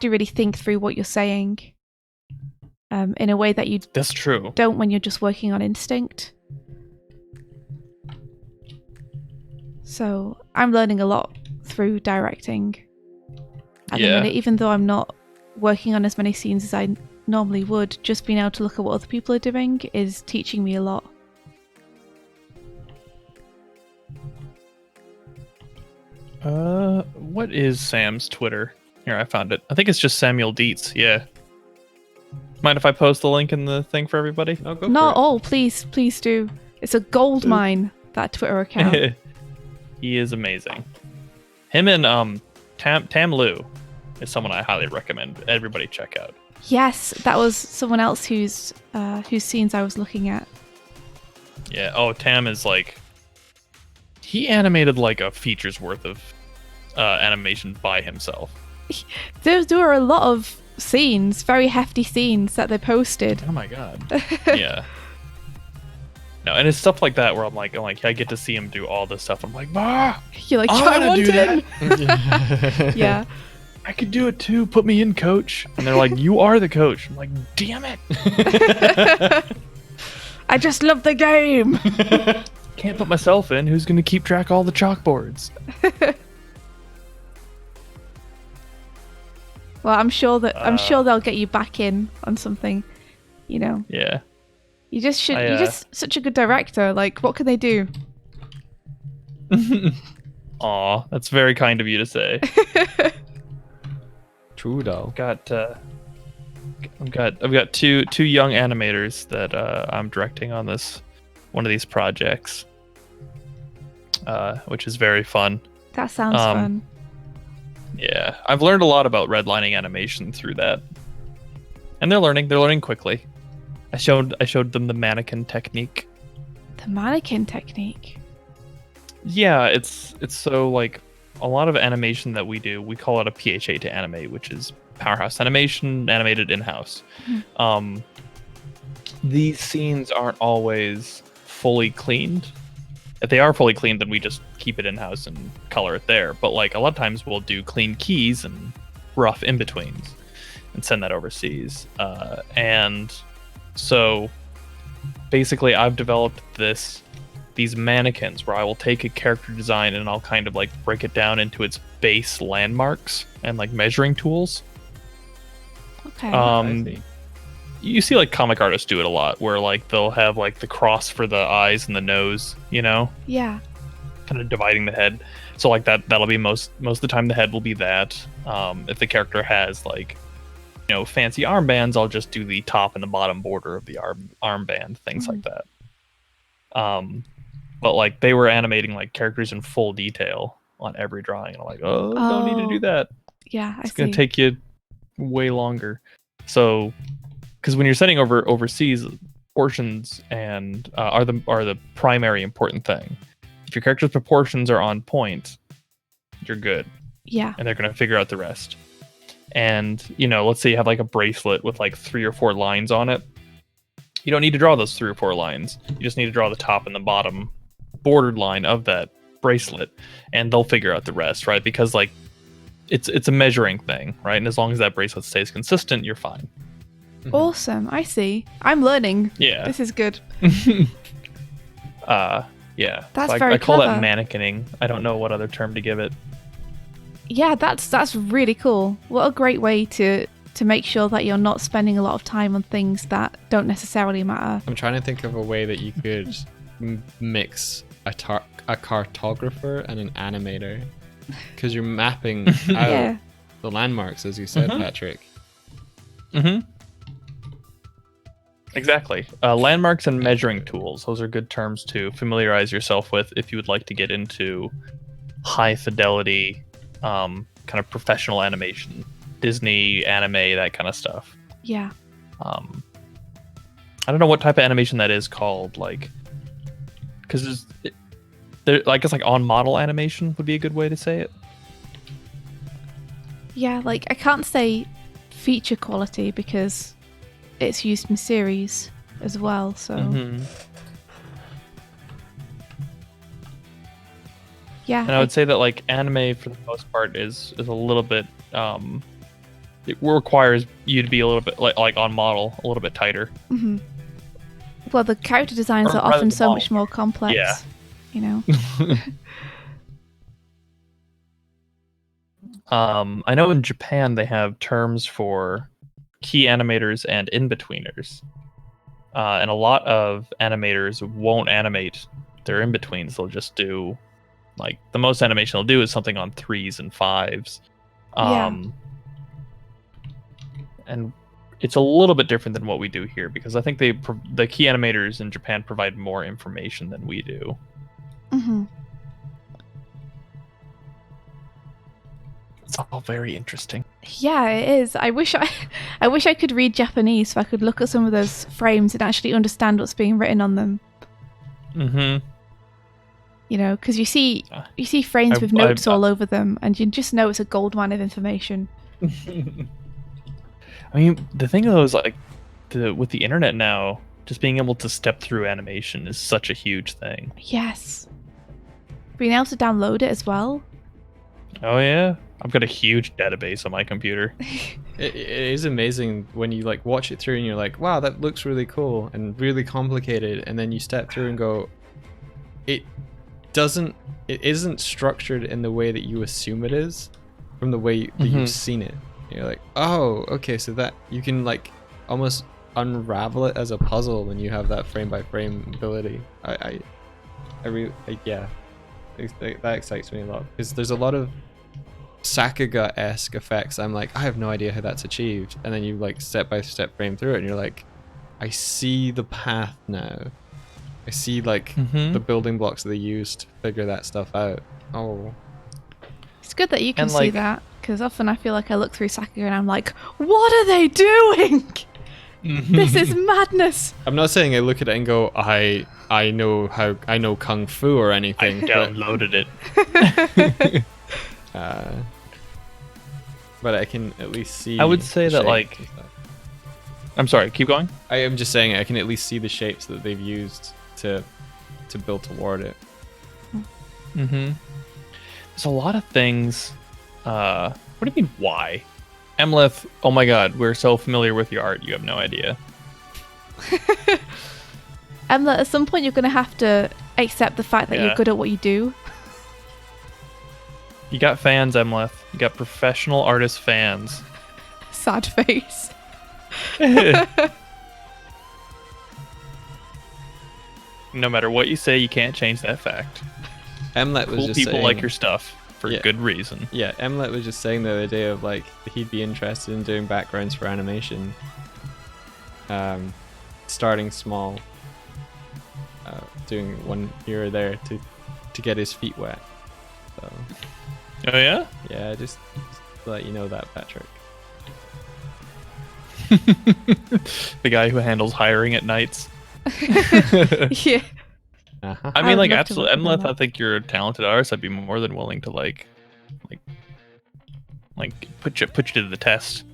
B: really think through what you're saying in a way that you
C: That's true.
B: don't when you're just working on instinct. So I'm learning a lot through directing at the minute, even though I'm not working on as many scenes as I normally would. Just being able to look at what other people are doing is teaching me a lot.
C: What is Sam's Twitter? Here, I found it. I think it's just Samuel Dietz. Yeah. Mind if I post the link in the thing for everybody?
A: Oh, go
B: Not
A: for it.
B: all, please do. It's a gold mine, that Twitter account.
C: He is amazing. Him and Tam Lu is someone I highly recommend everybody check out.
B: Yes, that was someone else whose scenes I was looking at.
C: Yeah. Oh, Tam is like, he animated like a feature's worth of animation by himself.
B: There were a lot of scenes, very hefty scenes that they posted.
C: Oh my god. Yeah. No, and it's stuff like that where I'm like, I get to see him do all this stuff. I'm like,
B: You're like,
C: I want to do
B: that. Yeah.
C: I could do it too. Put me in, coach. And they're like, you are the coach. I'm like, damn it.
B: I just love the game.
C: Can't put myself in. Who's going to keep track of all the chalkboards?
B: Well, I'm sure they'll get you back in on something, you know.
C: Yeah.
B: You just should. You're just such a good director. Like, what can they do?
C: Aw, that's very kind of you to say.
A: True though.
C: I've got two young animators that I'm directing on one of these projects, which is very fun.
B: That sounds fun.
C: Yeah, I've learned a lot about redlining animation through that, and they're learning quickly. I showed them the mannequin technique.
B: The mannequin technique.
C: Yeah, it's so like a lot of animation that we do, we call it a PHA to animate, which is Powerhouse animation animated in-house. These scenes aren't always fully cleaned. If they are fully cleaned, then we just keep it in-house and color it there. But like a lot of times we'll do clean keys and rough in-betweens and send that overseas. And so basically I've developed these mannequins where I will take a character design and I'll kind of like break it down into its base landmarks and like measuring tools.
B: Okay.
C: You see like comic artists do it a lot where like they'll have like the cross for the eyes and the nose, you know?
B: Yeah.
C: Kind of dividing the head. So like that'll be most of the time the head will be that. If the character has like, you know, fancy armbands, I'll just do the top and the bottom border of the armband, things like that. But like they were animating like characters in full detail on every drawing, and I'm like, don't need to do that.
B: Yeah,
C: it's gonna take you way longer. So, because when you're sending overseas, proportions and are the primary important thing. If your character's proportions are on point, you're good.
B: Yeah.
C: And they're gonna figure out the rest. And you know, let's say you have like a bracelet with like 3 or 4 lines on it. You don't need to draw those 3 or 4 lines. You just need to draw the top and the bottom bordered line of that bracelet, and they'll figure out the rest, right? Because like it's a measuring thing, right? And as long as that bracelet stays consistent, you're fine.
B: Awesome. I see. I'm learning.
C: Yeah.
B: This is good.
C: Yeah.
B: That's
C: so
B: very
C: I call
B: clever.
C: that mannequining. I don't know what other term to give it.
B: Yeah, that's really cool. What a great way to make sure that you're not spending a lot of time on things that don't necessarily matter.
A: I'm trying to think of a way that you could mix a cartographer and an animator, because you're mapping out the landmarks, as you said, Patrick.
C: Exactly. Landmarks and measuring tools. Those are good terms to familiarize yourself with if you would like to get into high fidelity, kind of professional animation, Disney, anime, that kind of stuff.
B: Yeah.
C: I don't know what type of animation that is called, like, because I guess like on model animation would be a good way to say it.
B: Yeah, like I can't say feature quality because it's used in series as well. So yeah,
C: and I would say that like anime for the most part is a little bit it requires you to be a little bit like on model a little bit tighter.
B: Well, the character designs are often so much more complex.
C: Yeah.
B: You know.
C: I know in Japan they have terms for key animators and in-betweeners. And a lot of animators won't animate their in-betweens. They'll just do, like, the most animation they'll do is something on 3s and 5s. And it's a little bit different than what we do here, because I think the key animators in Japan provide more information than we do. It's all very interesting.
B: Yeah, it is. I wish I could read Japanese so I could look at some of those frames and actually understand what's being written on them. You know, because you see frames with notes all over them, and you just know it's a goldmine of information.
C: I mean, the thing though is like, with the internet now, just being able to step through animation is such a huge thing.
B: Yes. Being able to download it as well.
C: Oh yeah. I've got a huge database on my computer.
A: It is amazing when you like watch it through and you're like, wow, that looks really cool and really complicated, and then you step through and go, it isn't structured in the way that you assume it is from the way that you've seen it. You're like, oh, okay, so that you can like almost unravel it as a puzzle when you have that frame by frame ability. I really, yeah, that excites me a lot, because there's a lot of Sakuga-esque effects. I'm like, I have no idea how that's achieved, and then you like step by step frame through it and you're like, I see the path now. I see like the building blocks that they used to figure that stuff out. Oh,
B: it's good that you can see that, because often I feel like I look through Sakuga and I'm like, what are they doing? This is madness.
A: I'm not saying I look at it and go, I know kung fu or anything.
C: I downloaded it.
A: But I can at least see.
C: I would say that like, I'm sorry, keep going.
A: I am just saying I can at least see the shapes that they've used to build toward it.
C: There's a lot of things. What do you mean, why? Emleth, oh my god, we're so familiar with your art, you have no idea.
B: Emleth, at some point you're going to have to accept the fact that you're good at what you do.
C: You got fans, Emleth. You got professional artist fans.
B: Sad face.
C: No matter what you say, you can't change that fact.
A: Emlet was just
C: people
A: saying,
C: like your stuff for good reason.
A: Yeah, Emlet was just saying the other day of like he'd be interested in doing backgrounds for animation. Starting small, doing one here or there to get his feet wet. So.
C: Oh yeah?
A: Yeah, just to let you know that, Patrick.
C: The guy who handles hiring at nights.
B: Yeah.
C: I mean, like, absolutely, Emleth, I think you're a talented artist. I'd be more than willing to like put you to the test.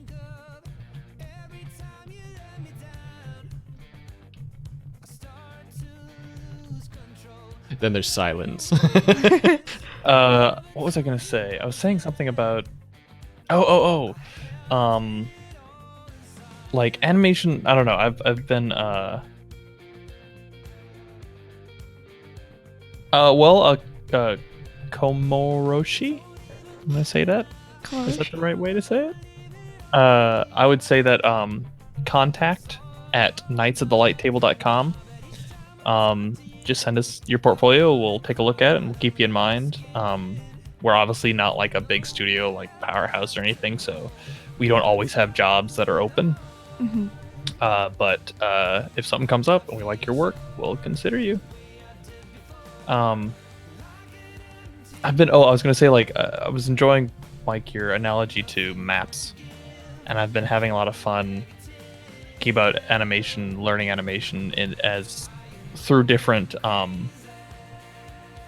A: Then there's silence.
C: What was I gonna say? I was saying something about like animation. I don't know. I've been Komoroshi. Am I say that?
B: Komoroshi?
C: Is that the right way to say it? I would say that contact at knightsofthelighttable.com. Just send us your portfolio. We'll take a look at it and we'll keep you in mind. We're obviously not like a big studio like Powerhouse or anything, so we don't always have jobs that are open. But if something comes up and we like your work, we'll consider you. I was gonna say, like, I was enjoying like your analogy to maps, and I've been having a lot of fun thinking about animation, learning animation through different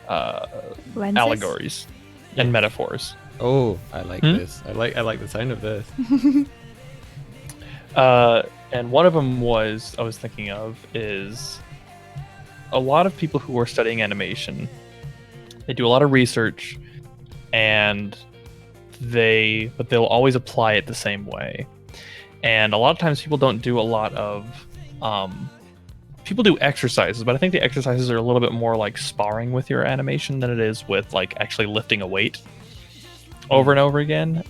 C: allegories and metaphors.
A: Oh, I like this. I like the sound of this.
C: And one of them I was thinking of is a lot of people who are studying animation. They do a lot of research, but they'll always apply it the same way. And a lot of times people don't do a lot of people do exercises, but I think the exercises are a little bit more like sparring with your animation than it is with like actually lifting a weight over and over again.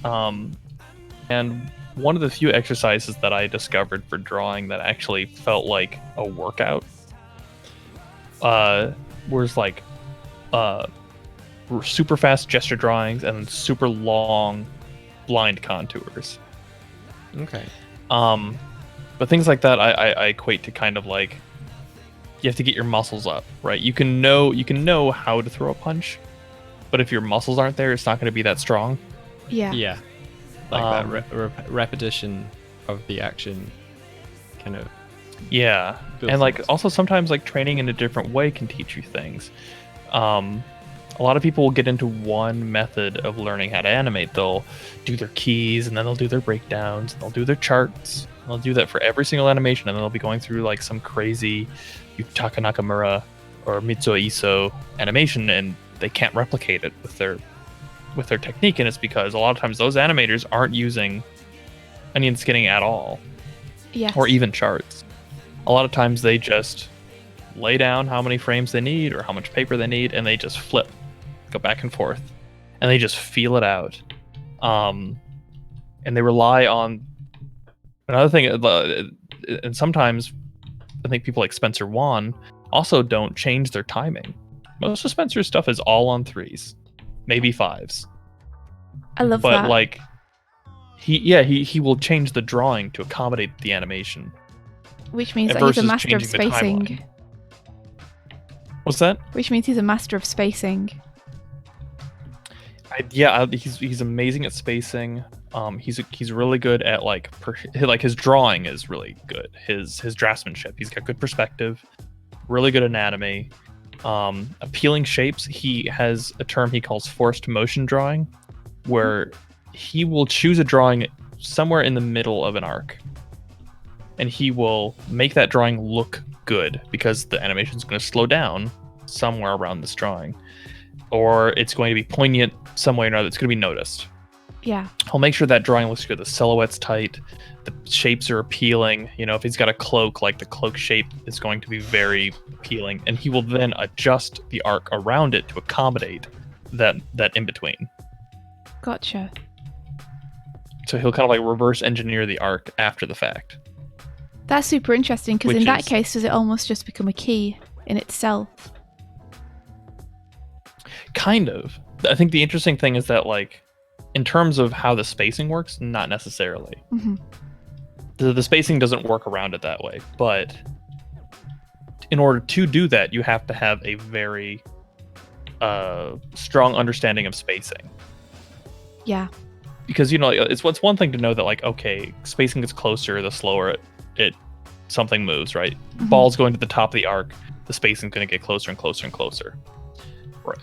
C: And one of the few exercises that I discovered for drawing that actually felt like a workout was like super fast gesture drawings and super long blind contours.
A: Okay.
C: But things like that I equate to kind of like you have to get your muscles up, right? You can know how to throw a punch, but if your muscles aren't there, it's not going to be that strong.
B: Yeah.
A: Yeah. Like that repetition of the action kind of.
C: Yeah. And like also sometimes like training in a different way can teach you things. A lot of people will get into one method of learning how to animate. They'll do their keys and then they'll do their breakdowns and they'll do their charts. They'll do that for every single animation and then they'll be going through like some crazy Yutaka Nakamura or Mitsuo Iso animation and they can't replicate it with their technique, and it's because a lot of times those animators aren't using onion skinning at all.
B: Yes.
C: Or even charts. A lot of times they just lay down how many frames they need or how much paper they need and they just flip, go back and forth, and they just feel it out. And they rely on another thing, and sometimes I think people like Spencer Wan also don't change their timing. Most of Spencer's stuff is all on 3s, maybe 5s.
B: I love that.
C: But like he will change the drawing to accommodate the animation.
B: Which means that he's a master of spacing.
C: What's that?
B: Which means he's a master of spacing.
C: He's amazing at spacing. He's really good at like his drawing is really good. His draftsmanship. He's got good perspective. Really good anatomy. Appealing shapes. He has a term he calls forced motion drawing, where he will choose a drawing somewhere in the middle of an arc, and he will make that drawing look good because the animation is going to slow down somewhere around this drawing, or it's going to be poignant some way or another. It's going to be noticed.
B: Yeah.
C: He'll make sure that drawing looks good. The silhouette's tight. The shapes are appealing. You know, if he's got a cloak, like the cloak shape is going to be very appealing, and he will then adjust the arc around it to accommodate that in between.
B: Gotcha.
C: So he'll kind of like reverse engineer the arc after the fact.
B: That's super interesting because in that case, does it almost just become a key in itself?
C: Kind of. I think the interesting thing is that like, in terms of how the spacing works, not necessarily.
B: Mm-hmm.
C: The spacing doesn't work around it that way, but in order to do that, you have to have a very strong understanding of spacing.
B: Yeah.
C: Because, you know, it's one thing to know that, like, okay, spacing gets closer, the slower it something moves, right? Mm-hmm. Ball's going to the top of the arc, the spacing's going to get closer and closer and closer.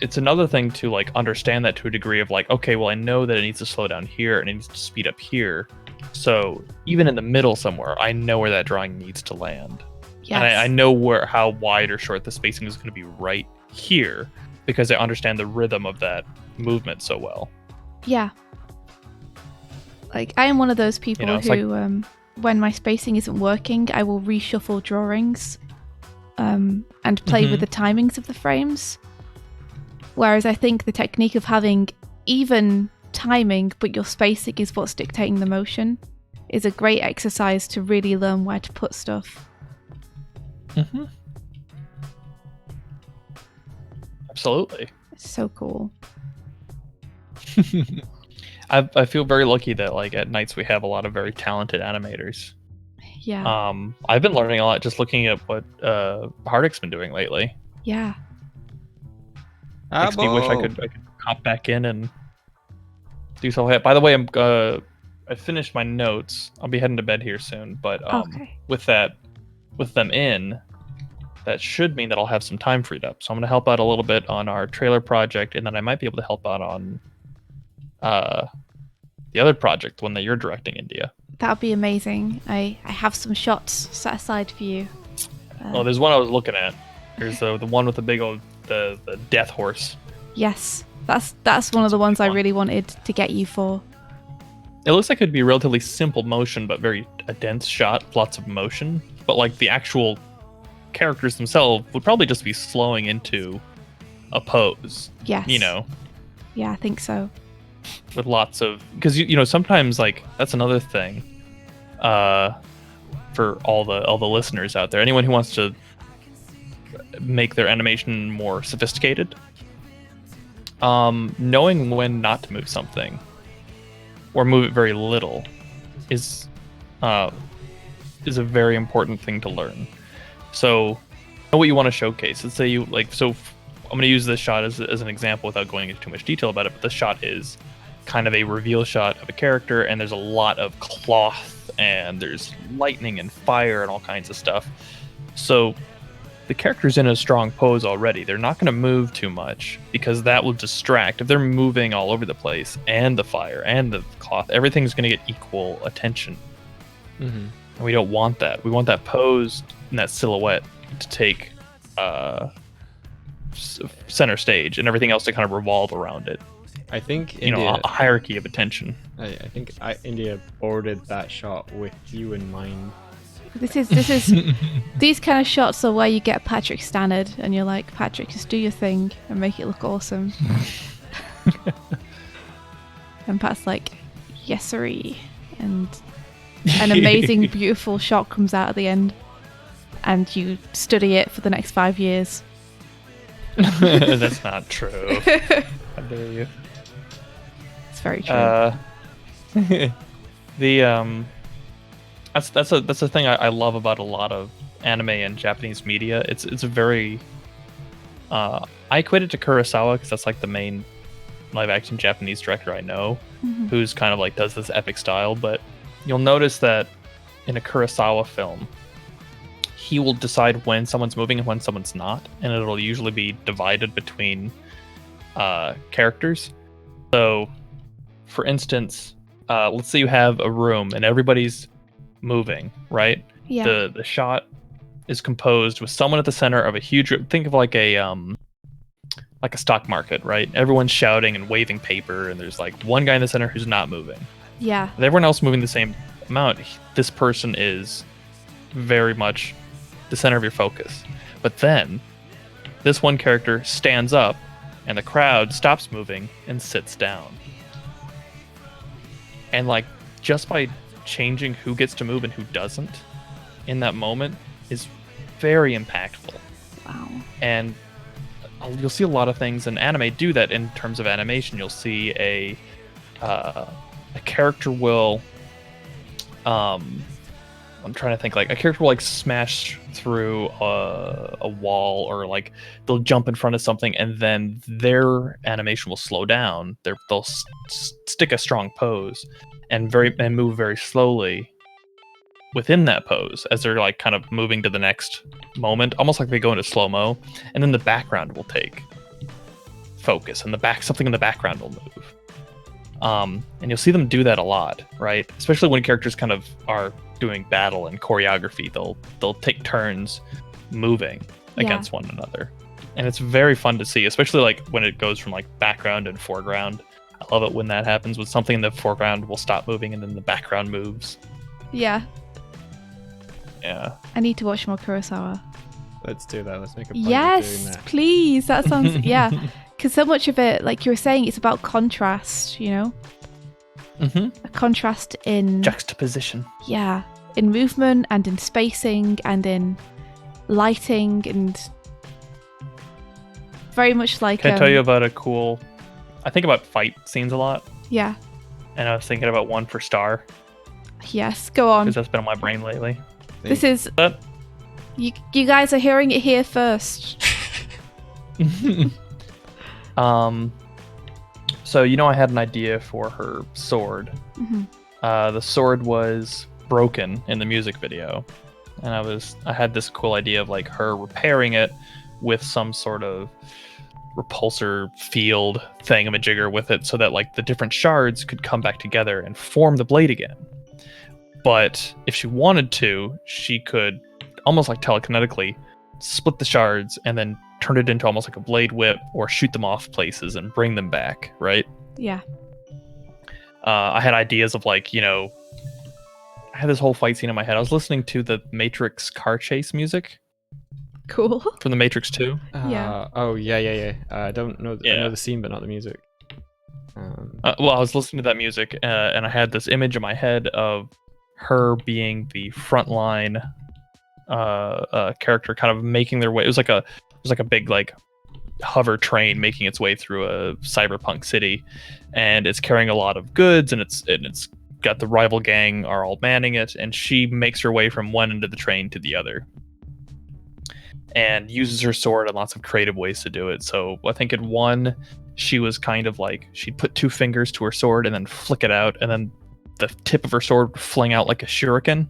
C: It's another thing to, like, understand that to a degree of, like, okay, well, I know that it needs to slow down here and it needs to speed up here. So even in the middle somewhere, I know where that drawing needs to land. Yes. And I know how wide or short the spacing is going to be right here because I understand the rhythm of that movement so well.
B: Yeah. Like, I am one of those people who, when my spacing isn't working, I will reshuffle drawings and play with the timings of the frames. Whereas I think the technique of having even timing, but your spacing is what's dictating the motion, is a great exercise to really learn where to put stuff.
C: Mm-hmm. Absolutely.
B: It's so cool.
C: I feel very lucky that, like, at Nights we have a lot of very talented animators.
B: Yeah.
C: I've been learning a lot just looking at what Hardick's been doing lately.
B: Yeah.
C: Makes me wish I could hop back in and do something. By the way, I finished my notes. I'll be heading to bed here soon, but with them in, that should mean that I'll have some time freed up. So I'm going to help out a little bit on our trailer project, and then I might be able to help out on the other project, the one that you're directing, India.
B: That would be amazing. I have some shots set aside for you.
C: Well, there's one I was looking at. There's the one with the big old the death horse.
B: Yes, that's one of the ones I really wanted to get you for.
C: It looks like it'd be a relatively simple motion, but a dense shot, lots of motion. But like the actual characters themselves would probably just be slowing into a pose.
B: Yes.
C: You know.
B: Yeah, I think so.
C: With lots of, because you know sometimes like that's another thing. For all the listeners out there, anyone who wants to make their animation more sophisticated, knowing when not to move something or move it very little is a very important thing to learn. So know what you want to showcase. Let's say you like, so I'm going to use this shot as an example without going into too much detail about it, but the shot is kind of a reveal shot of a character, and there's a lot of cloth and there's lightning and fire and all kinds of stuff. So the character's in a strong pose already. They're not going to move too much because that will distract. If they're moving all over the place and the fire and the cloth, everything's going to get equal attention.
A: Mm-hmm.
C: And we don't want that. We want that pose and that silhouette to take center stage and everything else to kind of revolve around it.
A: I think
C: India, a hierarchy of attention.
A: I think India boarded that shot with you in mind.
B: This is these kind of shots are where you get Patrick Stannard and you're like, Patrick, just do your thing and make it look awesome. And Pat's like, yes sirree, and an amazing beautiful shot comes out at the end and you study it for the next 5 years.
C: That's not true. How dare you?
B: It's very true.
C: That's a thing I love about a lot of anime and Japanese media. It's a very I equate it to Kurosawa because that's like the main live action Japanese director I know, who's kind of like does this epic style. But you'll notice that in a Kurosawa film, he will decide when someone's moving and when someone's not, and it'll usually be divided between characters. So, for instance, let's say you have a room and everybody's moving, right?
B: Yeah.
C: The shot is composed with someone at the center of a huge. Think of like a stock market, right? Everyone's shouting and waving paper, and there's like one guy in the center who's not moving.
B: Yeah.
C: With everyone else moving the same amount, this person is very much the center of your focus. But then this one character stands up and the crowd stops moving and sits down. And like just by changing who gets to move and who doesn't in that moment is very impactful.
B: Wow. And
C: you'll see a lot of things in anime do that in terms of animation. You'll see a character will I'm trying to think, like a character will like smash through a wall, or like they'll jump in front of something and then their animation will slow down. They'll stick a strong pose and move very slowly within that pose as they're like kind of moving to the next moment, almost like they go into slow-mo, and then the background will take focus and something in the background will move. And you'll see them do that a lot, right? Especially when characters kind of are doing battle and choreography, they'll take turns moving against one another, and it's very fun to see, especially like when it goes from like background and foreground. I love it when that happens, with something in the foreground will stop moving and then the background moves.
B: Yeah.
C: Yeah.
B: I need to watch more Kurosawa.
A: Let's do that. Let's make a point of doing that.
B: Please. That sounds yeah. Because so much of it, like you were saying, it's about contrast, you know? A contrast in...
C: juxtaposition.
B: Yeah. In movement and in spacing and in lighting, and very much like...
C: Can I tell you about a cool... I think about fight scenes a lot.
B: Yeah.
C: And I was thinking about one for Star.
B: Yes, go on.
C: Because that's been on my brain lately.
B: This is... You guys are hearing it here first.
C: So, I had an idea for her sword. The sword was broken in the music video. And I had this cool idea of like her repairing it with some sort of repulsor field thingamajigger with it so that like the different shards could come back together and form the blade again. But if she wanted to, she could almost like telekinetically split the shards and then turn it into almost like a blade whip or shoot them off places and bring them back, right?
B: Yeah.
C: I had ideas of like, I had this whole fight scene in my head. I was listening to the Matrix car chase music.
B: Cool.
C: From the Matrix 2.
B: Yeah.
A: Oh, yeah. I don't know. I know the scene, but not the music.
C: Well, I was listening to that music, and I had this image in my head of her being the frontline character, kind of making their way. It was like a big like hover train making its way through a cyberpunk city, and it's carrying a lot of goods, and it's got the rival gang are all manning it, and she makes her way from one end of the train to the other. And uses her sword in lots of creative ways to do it. So I think in one, she was kind of like, she'd put 2 fingers to her sword and then flick it out, and then the tip of her sword would fling out like a shuriken,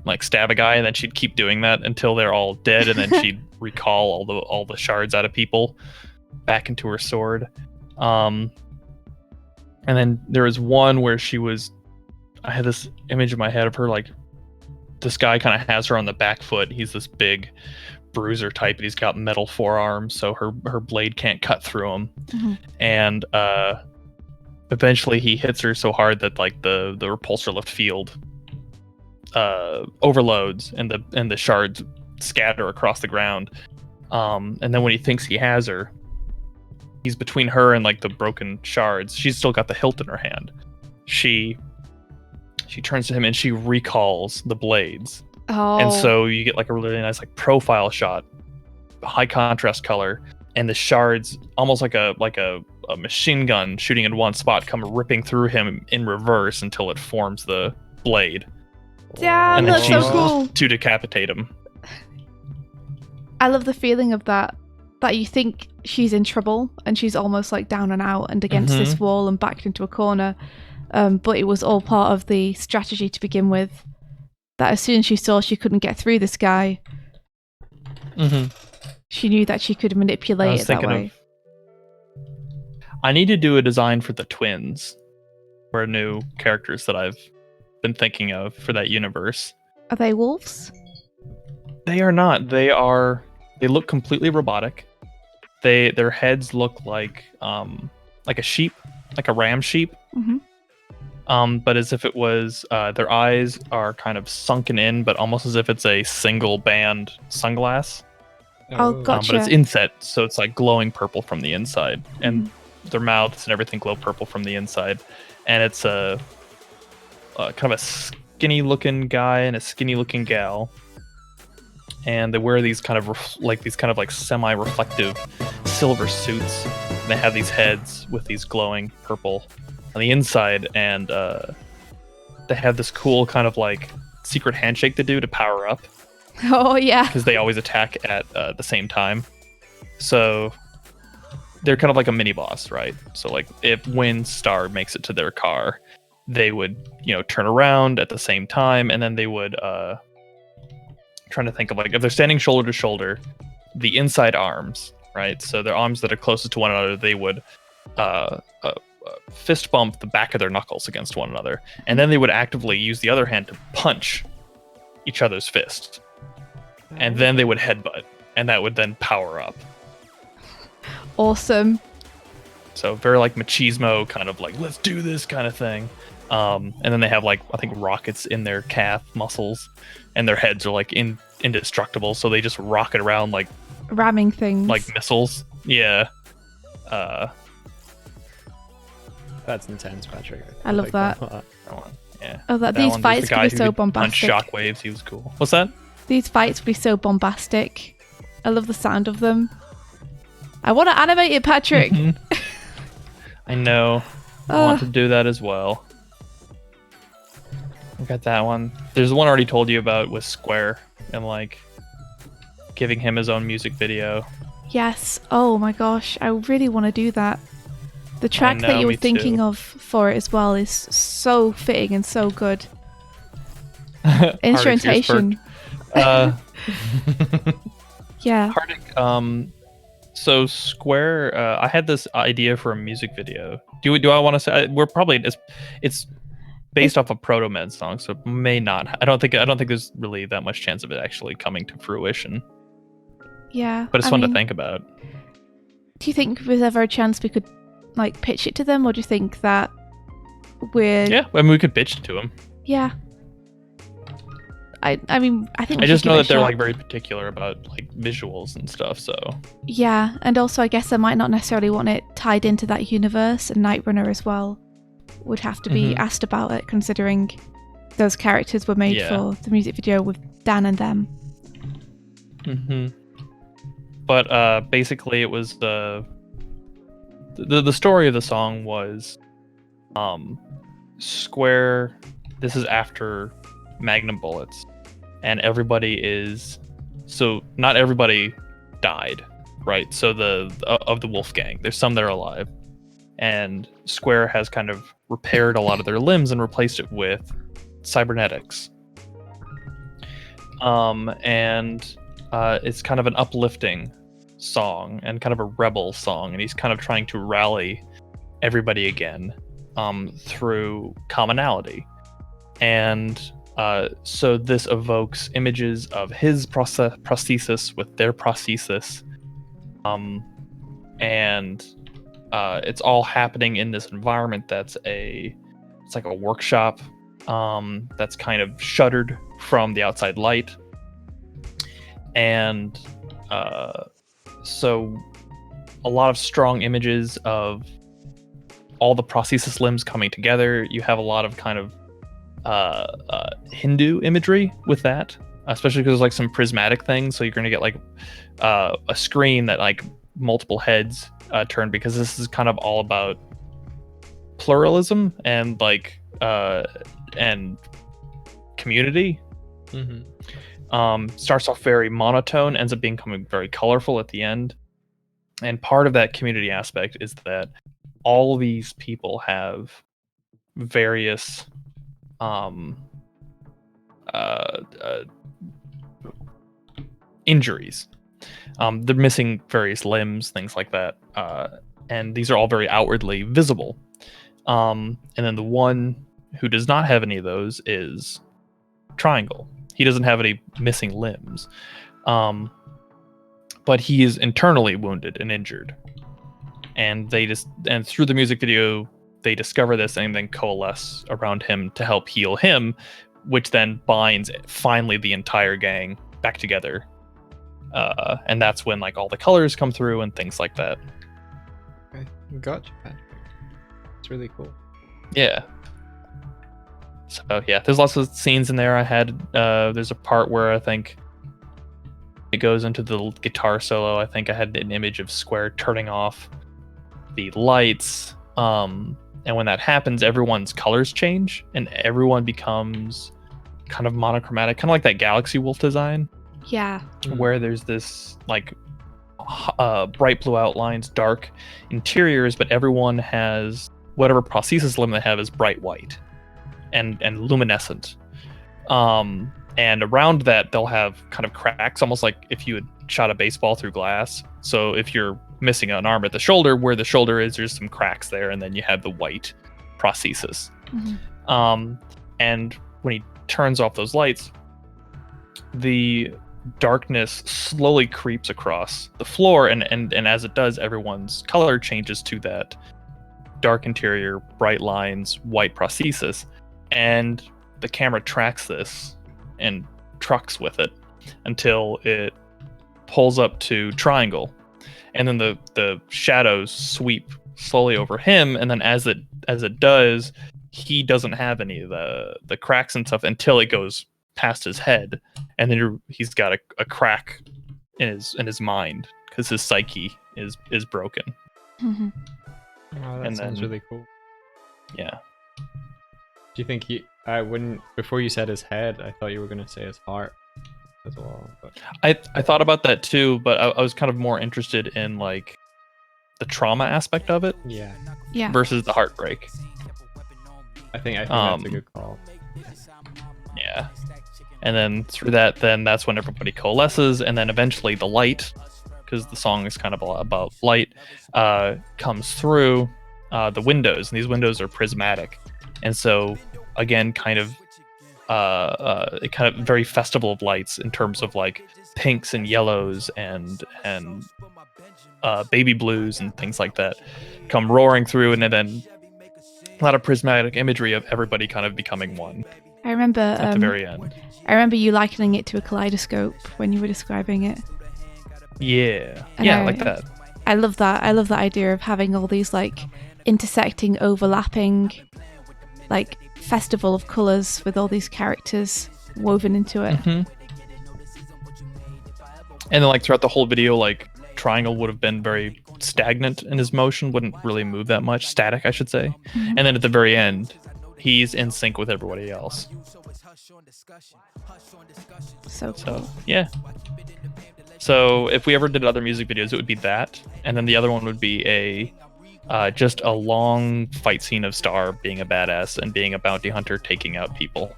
C: like stab a guy, and then she'd keep doing that until they're all dead, and then she'd recall all the shards out of people back into her sword. And then there was one where I had this image in my head of her like, this guy kind of has her on the back foot. He's this big bruiser type, and he's got metal forearms, so her blade can't cut through him. And eventually he hits her so hard that like the repulsor lift field overloads, and the shards scatter across the ground. And then when he thinks he has her, he's between her and like the broken shards. She's still got the hilt in her hand. She turns to him and she recalls the blades.
B: Oh.
C: And so you get like a really nice like profile shot, high contrast color, and the shards almost like a machine gun shooting in one spot come ripping through him in reverse until it forms the blade.
B: Damn,
C: and then
B: that's so cool.
C: To decapitate him.
B: I love the feeling of that you think she's in trouble and she's almost like down and out and against this wall and backed into a corner. But it was all part of the strategy to begin with. That as soon as she saw she couldn't get through this guy, she knew that she could manipulate it that way.
C: I need to do a design for the twins, for new characters that I've been thinking of for that universe.
B: Are they wolves?
C: They are not. They look completely robotic. Their heads look like a sheep, like a ram sheep. But as if it was, their eyes are kind of sunken in, but almost as if it's a single band sunglass.
B: Oh, gotcha.
C: But it's inset, so it's like glowing purple from the inside, and their mouths and everything glow purple from the inside. And it's a kind of a skinny-looking guy and a skinny-looking gal, and they wear these kind of semi-reflective silver suits. And they have these heads with these glowing purple on the inside, and they have this cool kind of like secret handshake to do to power up.
B: Oh yeah,
C: because they always attack at the same time. So they're kind of like a mini boss, right? So like if when Star makes it to their car, they would turn around at the same time, and then they would trying to think of like if they're standing shoulder to shoulder, the inside arms, right? So their arms that are closest to one another, they would fist bump the back of their knuckles against one another, and then they would actively use the other hand to punch each other's fist, and then they would headbutt, and that would then power up.
B: Awesome.
C: So very like machismo, kind of like let's do this kind of thing. And then they have like I think rockets in their calf muscles, and their heads are like indestructible, so they just rocket around like
B: ramming things,
C: like missiles. Yeah.
A: That's intense, Patrick.
B: I love that.
C: Yeah.
B: Oh, these fights could be so bombastic.
C: Shockwaves, he was cool. What's that?
B: These fights would be so bombastic. I love the sound of them. I want to animate it, Patrick.
C: I know. I want to do that as well. I got that one. There's the one I already told you about with Square and like giving him his own music video.
B: Yes. Oh my gosh. I really want to do that. The track that you were thinking of for it as well is so fitting and so good. Instrumentation.
C: Yeah.
B: Yeah.
C: Hardik, So Square, I had this idea for a music video. Do I want to say we're probably it's based off a Proto Med song, so it may not. I don't think there's really that much chance of it actually coming to fruition.
B: Yeah,
C: but it's fun to think about.
B: Do you think there's ever a chance we could like pitch it to them, or do you think that we're?
C: Yeah, I mean we could pitch it to them.
B: Yeah. I mean, I think
C: I just know that they're like very particular about like visuals and stuff. So
B: yeah, and also I guess they might not necessarily want it tied into that universe, and Nightrunner as well would have to be asked about it, considering those characters were made for the music video with Dan and them.
C: But basically, it was the story of the song was Square. This is after Magnum Bullets. And everybody is not everybody died, right? So of the Wolf Gang, there's some that are alive, and Square has kind of repaired a lot of their limbs and replaced it with cybernetics. And it's kind of an uplifting song and kind of a rebel song, and he's kind of trying to rally everybody again through commonality. And so this evokes images of his prosthesis with their prosthesis, and it's all happening in this environment it's like a workshop that's kind of shuttered from the outside light, and so a lot of strong images of all the prosthesis limbs coming together. You have a lot of kind of Hindu imagery with that, especially because there's like some prismatic things, so you're going to get like a screen that like multiple heads turn, because this is kind of all about pluralism and like and community. Starts off very monotone, ends up becoming very colorful at the end, and part of that community aspect is that all these people have various injuries. They're missing various limbs, things like that, and these are all very outwardly visible. And then the one who does not have any of those is Triangle. He doesn't have any missing limbs, but he is internally wounded and injured. And and through the music video, they discover this and then coalesce around him to help heal him, which then binds finally the entire gang back together. And that's when like all the colors come through and things like that.
A: Okay, gotcha, Patrick. It's really cool.
C: Yeah. So yeah, there's lots of scenes in there. There's a part where I think it goes into the guitar solo. I think I had an image of Square turning off the lights. And when that happens, everyone's colors change and everyone becomes kind of monochromatic, kind of like that Galaxy Wolf design.
B: Yeah.
C: Where there's this like bright blue outlines, dark interiors, but everyone has whatever prosthesis limb they have is bright white and luminescent. And around that, they'll have kind of cracks, almost like if you had shot a baseball through glass. So if you're missing an arm at the shoulder, where the shoulder is, there's some cracks there, and then you have the white prosthesis. And when he turns off those lights, the darkness slowly creeps across the floor, and as it does, everyone's color changes to that dark interior, bright lines, white prosthesis, and the camera tracks this and trucks with it until it pulls up to Triangle, and then the shadows sweep slowly over him, and then as it does, he doesn't have any of the cracks and stuff until it goes past his head, and then he's got a crack in his mind because his psyche is broken.
A: Oh, that sounds really cool.
C: Yeah.
A: Do you think I wouldn't, before you said his head, I thought you were going to say his heart as well. But
C: I thought about that too, but I was kind of more interested in like the trauma aspect of it.
B: Yeah.
C: Versus the heartbreak.
A: I think that's a good call.
C: Yeah. And then through that, then that's when everybody coalesces, and then eventually the light because the song is kind of about light, comes through the windows, and these windows are prismatic, and so again, kind of very festival of lights in terms of like pinks and yellows and baby blues and things like that come roaring through, and then a lot of prismatic imagery of everybody kind of becoming one.
B: I remember
C: at the very end.
B: I remember you likening it to a kaleidoscope when you were describing it.
C: Yeah,
B: and
C: I like that.
B: I love that. I love that idea of having all these like intersecting, overlapping, like festival of colors with all these characters woven into it.
C: Mm-hmm. And then like throughout the whole video, like Triangle would have been very stagnant in his motion, wouldn't really move that much, static I should say. Mm-hmm. And then at the very end, he's in sync with everybody else.
B: So cool.
C: Yeah. So if we ever did other music videos, it would be that, and then the other one would be just a long fight scene of Star being a badass and being a bounty hunter taking out people.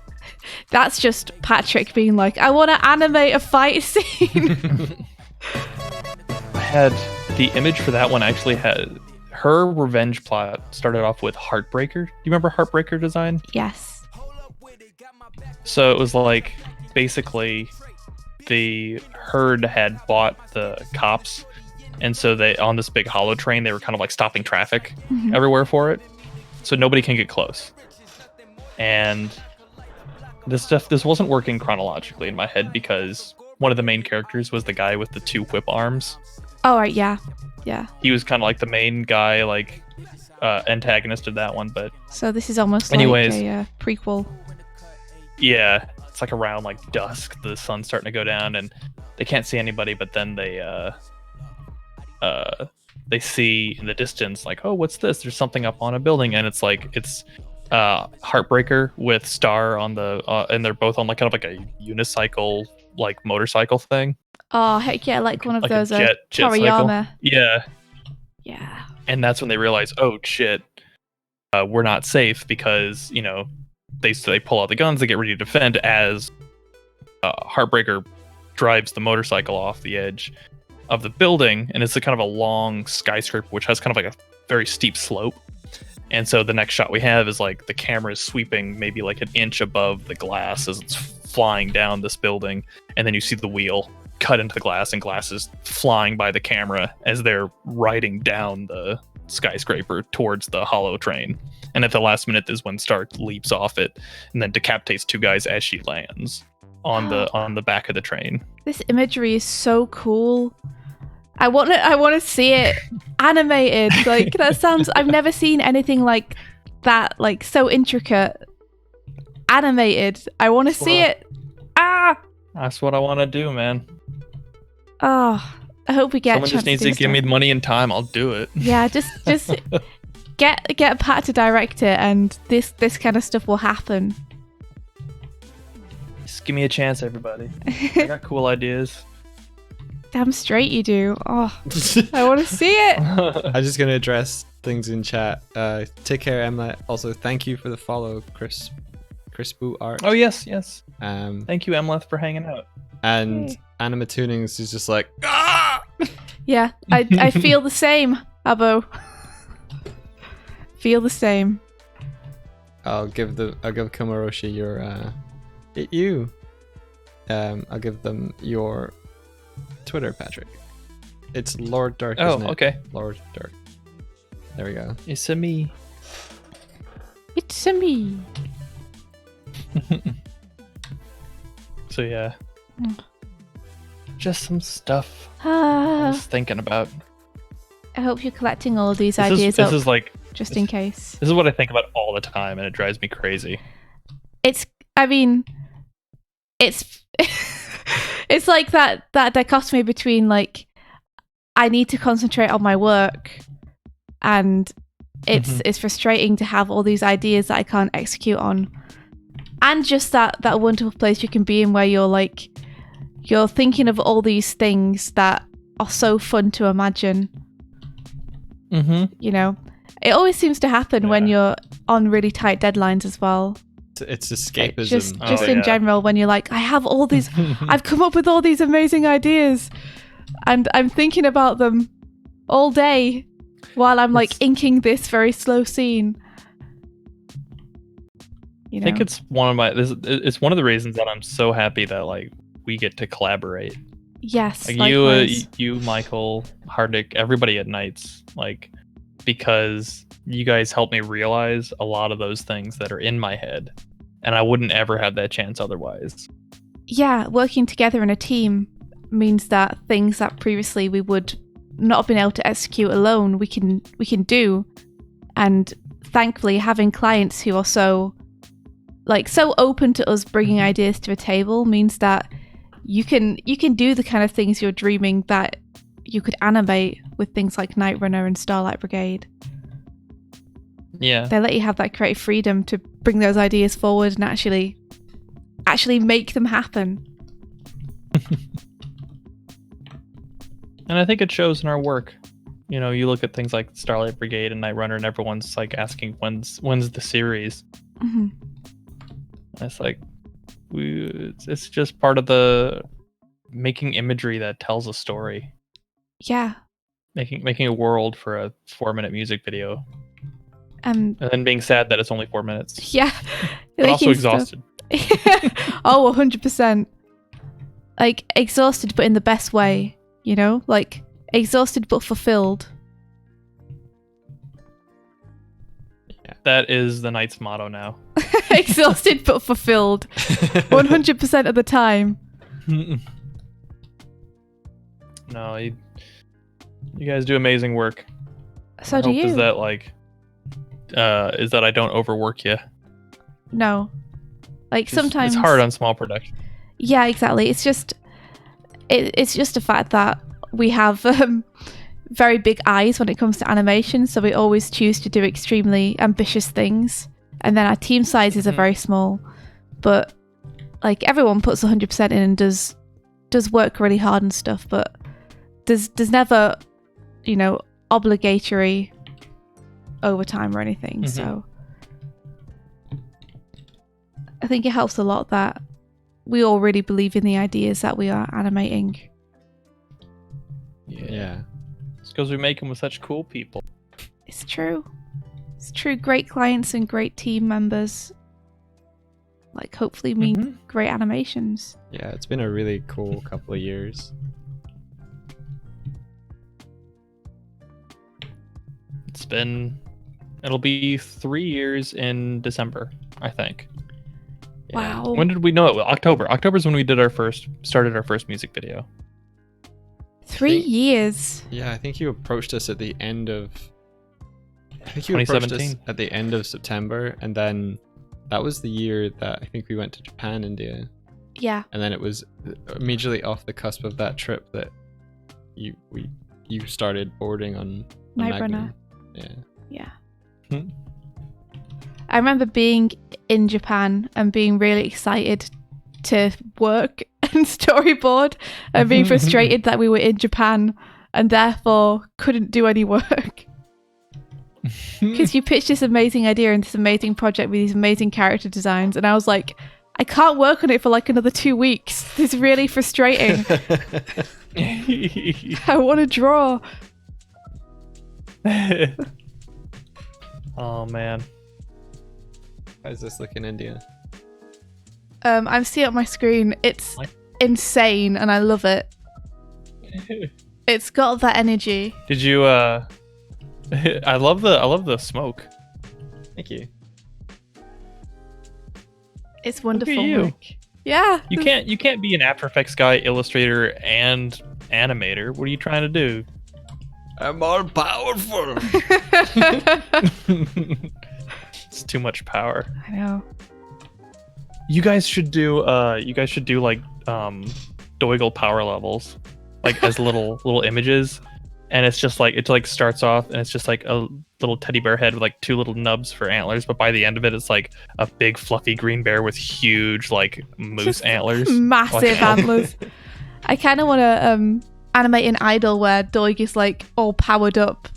B: That's just Patrick being like, I want to animate a fight scene.
C: I had the image for that one. Actually had her revenge plot started off with Heartbreaker. Do you remember Heartbreaker design?
B: Yes.
C: So it was like basically the herd had bought the cops, and so they on this big hollow train they were kind of like stopping traffic everywhere for it, so nobody can get close. And this wasn't working chronologically in my head because one of the main characters was the guy with the two whip arms.
B: Oh right, yeah. He
C: was kind of like the main guy, like antagonist of that one. But
B: so this is almost
C: anyways,
B: like a prequel.
C: Yeah, it's like around like dusk, the sun's starting to go down, and they can't see anybody. But then they see in the distance, like, oh, what's this? There's something up on a building, and it's Heartbreaker with Star on the, and they're both on like kind of like a unicycle, like motorcycle thing.
B: Oh heck yeah, like one of
C: like
B: those
C: jet
B: Toriyama.
C: Yeah. And that's when they realize, oh shit, we're not safe, because they pull out the guns, they get ready to defend as Heartbreaker drives the motorcycle off the edge of the building, and it's a kind of a long skyscraper which has kind of like a very steep slope. And so the next shot we have is like the camera is sweeping maybe like an inch above the glass as it's flying down this building, and then you see the wheel cut into the glass, and glass is flying by the camera as they're riding down the skyscraper towards the hollow train. And at the last minute is when Star leaps off it and then decapitates two guys as she lands on the back of the train.
B: This imagery is so cool. I want to see it animated. Like that sounds. I've never seen anything like that. Like so intricate, animated. I want to see it.
C: That's what I want to do, man.
B: Oh, I hope we get.
C: Someone just needs to give me the money and time. I'll do it. Yeah,
B: just get Pat to direct it, and this kind of stuff will happen.
C: Just give me a chance, everybody. I got cool ideas.
B: Damn straight you do. Oh, I want to see it.
A: I'm just gonna address things in chat. Take care, Emma. Also, thank you for the follow, Chris Boo Art.
C: Oh yes. Thank you, Emma, for hanging out.
A: And Anima Tunings is just like,
B: yeah, I feel the same, Abo. Feel the same.
A: I'll give Komaroshi your I'll give them your Twitter, Patrick. It's Lord Dark.
C: Oh,
A: isn't it?
C: Okay.
A: Lord Dark. There we go.
C: It's a me.
B: It's a me.
C: So yeah. Just some stuff I was thinking about.
B: I hope you're collecting all of these ideas
C: this is like
B: just in case.
C: This is what I think about all the time, and it drives me crazy.
B: It's it's like that dichotomy between like I need to concentrate on my work, and it's frustrating to have all these ideas that I can't execute on, and just that wonderful place you can be in where you're thinking of all these things that are so fun to imagine. It always seems to happen when you're on really tight deadlines as well.
A: It's escapism.
B: Just in general, when you're like, I have all these, I've come up with all these amazing ideas. And I'm thinking about them all day while I'm like inking this very slow scene. You know?
C: I think it's one of the reasons that I'm so happy that like we get to collaborate.
B: Yes,
C: like
B: likewise.
C: you, Michael, Hardik, everybody at Nights, like, because you guys help me realize a lot of those things that are in my head, and I wouldn't ever have that chance otherwise.
B: Yeah, working together in a team means that things that previously we would not have been able to execute alone, we can do. And thankfully, having clients who are so open to us bringing ideas to a table means that you can do the kind of things you're dreaming that you could animate with things like Nightrunner and Starlight Brigade.
C: Yeah,
B: they let you have that creative freedom to bring those ideas forward and actually make them happen.
C: And I think it shows in our work. You know, you look at things like Starlight Brigade and Nightrunner, and everyone's like asking when's the series.
B: Mm-hmm.
C: And it's like it's just part of the making imagery that tells a story.
B: Yeah.
C: Making a world for a 4-minute music video.
B: And
C: then being sad that it's only 4 minutes.
B: Yeah.
C: But also exhausted.
B: Oh, 100%. Like, exhausted but in the best way, you know? Like, exhausted but fulfilled.
C: Yeah. That is the Knight's motto now.
B: Exhausted but fulfilled. 100% of the time.
C: No, you guys do amazing work.
B: So do you.
C: Is that I don't overwork you?
B: No. Like, sometimes
C: it's hard on small production.
B: Yeah, exactly. It's just a fact that we have very big eyes when it comes to animation, so we always choose to do extremely ambitious things. And then our team sizes are very small, but like everyone puts 100% in and does work really hard and stuff, but there's never, you know, obligatory overtime or anything. Mm-hmm. So I think it helps a lot that we all really believe in the ideas that we are animating.
C: Yeah. It's because we make them with such cool people.
B: It's true. It's true. Great clients and great team members. Like, hopefully mean great animations.
A: Yeah, it's been a really cool couple of years.
C: It'll be 3 years in December, I think.
B: Yeah. Wow.
C: When did we know it? October. October's when we started our first music video.
B: 3 years.
A: Yeah, I think you approached us at the end of
C: 2017.
A: At the end of September, and then that was the year that I think we went to Japan, India.
B: Yeah.
A: And then it was immediately off the cusp of that trip that you started boarding on
B: Nightrunner.
A: Yeah.
B: I remember being in Japan and being really excited to work and storyboard, and being frustrated that we were in Japan and therefore couldn't do any work. Because you pitched this amazing idea and this amazing project with these amazing character designs, and I was like, I can't work on it for like another 2 weeks. This is really frustrating. I want to draw.
C: Oh man.
A: How's this look in India?
B: I'm seeing it on my screen. It's insane and I love it. It's got that energy.
C: Did you I love the smoke.
A: Thank you.
B: It's wonderful.
C: Look at you.
B: Work. Yeah.
C: You can't be an After Effects guy, illustrator, and animator. What are you trying to do?
A: I'm all powerful.
C: It's too much power.
B: I know.
C: You guys should do like Doig power levels, like as little images, and it's just like it starts off and it's just like a little teddy bear head with like 2 little nubs for antlers, but by the end of it it's like a big fluffy green bear with huge like moose
B: just
C: antlers,
B: massive antlers. I kind of want to animate an idol where Doig is like all powered up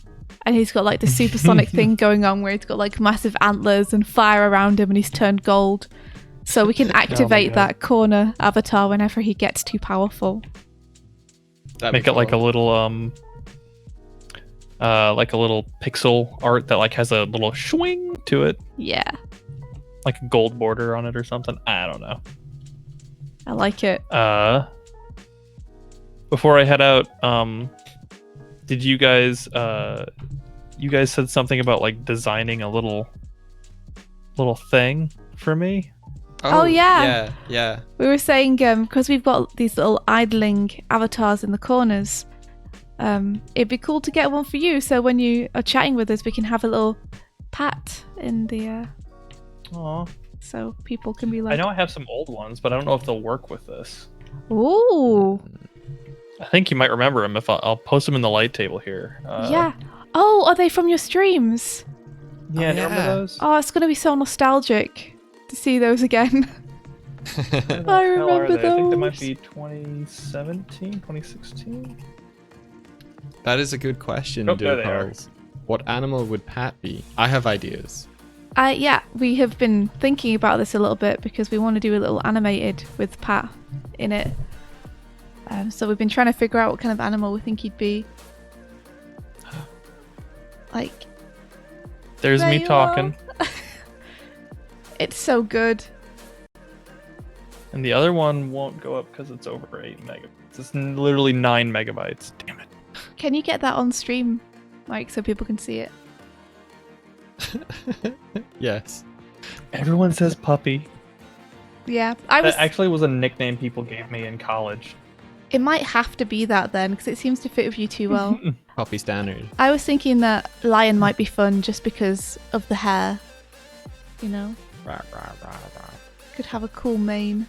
B: and he's got like the supersonic thing going on where he's got like massive antlers and fire around him and he's turned gold, so we can activate that corner avatar whenever he gets too powerful.
C: Make it like a little pixel art that like has a little swing to it.
B: Yeah.
C: Like a gold border on it or something. I don't know.
B: I like it.
C: Before I head out, did you guys said something about like designing a little thing for me?
B: Oh yeah.
A: Yeah.
B: We were saying because we've got these little idling avatars in the corners, it'd be cool to get one for you. So when you are chatting with us, we can have a little pat in the.
C: Aww.
B: So people can be like.
C: I know I have some old ones, but I don't know if they'll work with this.
B: Ooh.
C: I think you might remember them if I'll post them in the light table here.
B: Yeah. Oh, are they from your streams?
C: Yeah, do you remember those?
B: Oh, it's going to be so nostalgic to see those again. I remember those.
C: I think they might be 2017, 2016.
A: That is a good question,
C: there they are.
A: What animal would Pat be? I have ideas.
B: Yeah, we have been thinking about this a little bit because we want to do a little animated with Pat in it. So we've been trying to figure out what kind of animal we think he'd be. Like...
C: There's me talking.
B: It's so good.
C: And the other one won't go up because it's over 8 megabytes. It's literally 9 megabytes. Damn it.
B: Can you get that on stream, Mike, so people can see it?
A: Yes.
C: Everyone says puppy.
B: Yeah.
C: That actually was a nickname people gave me in college.
B: It might have to be that then, because it seems to fit with you too well.
A: Patrick Stannard.
B: I was thinking that lion might be fun just because of the hair. You know?
A: Rah, rah, rah, rah.
B: Could have a cool mane.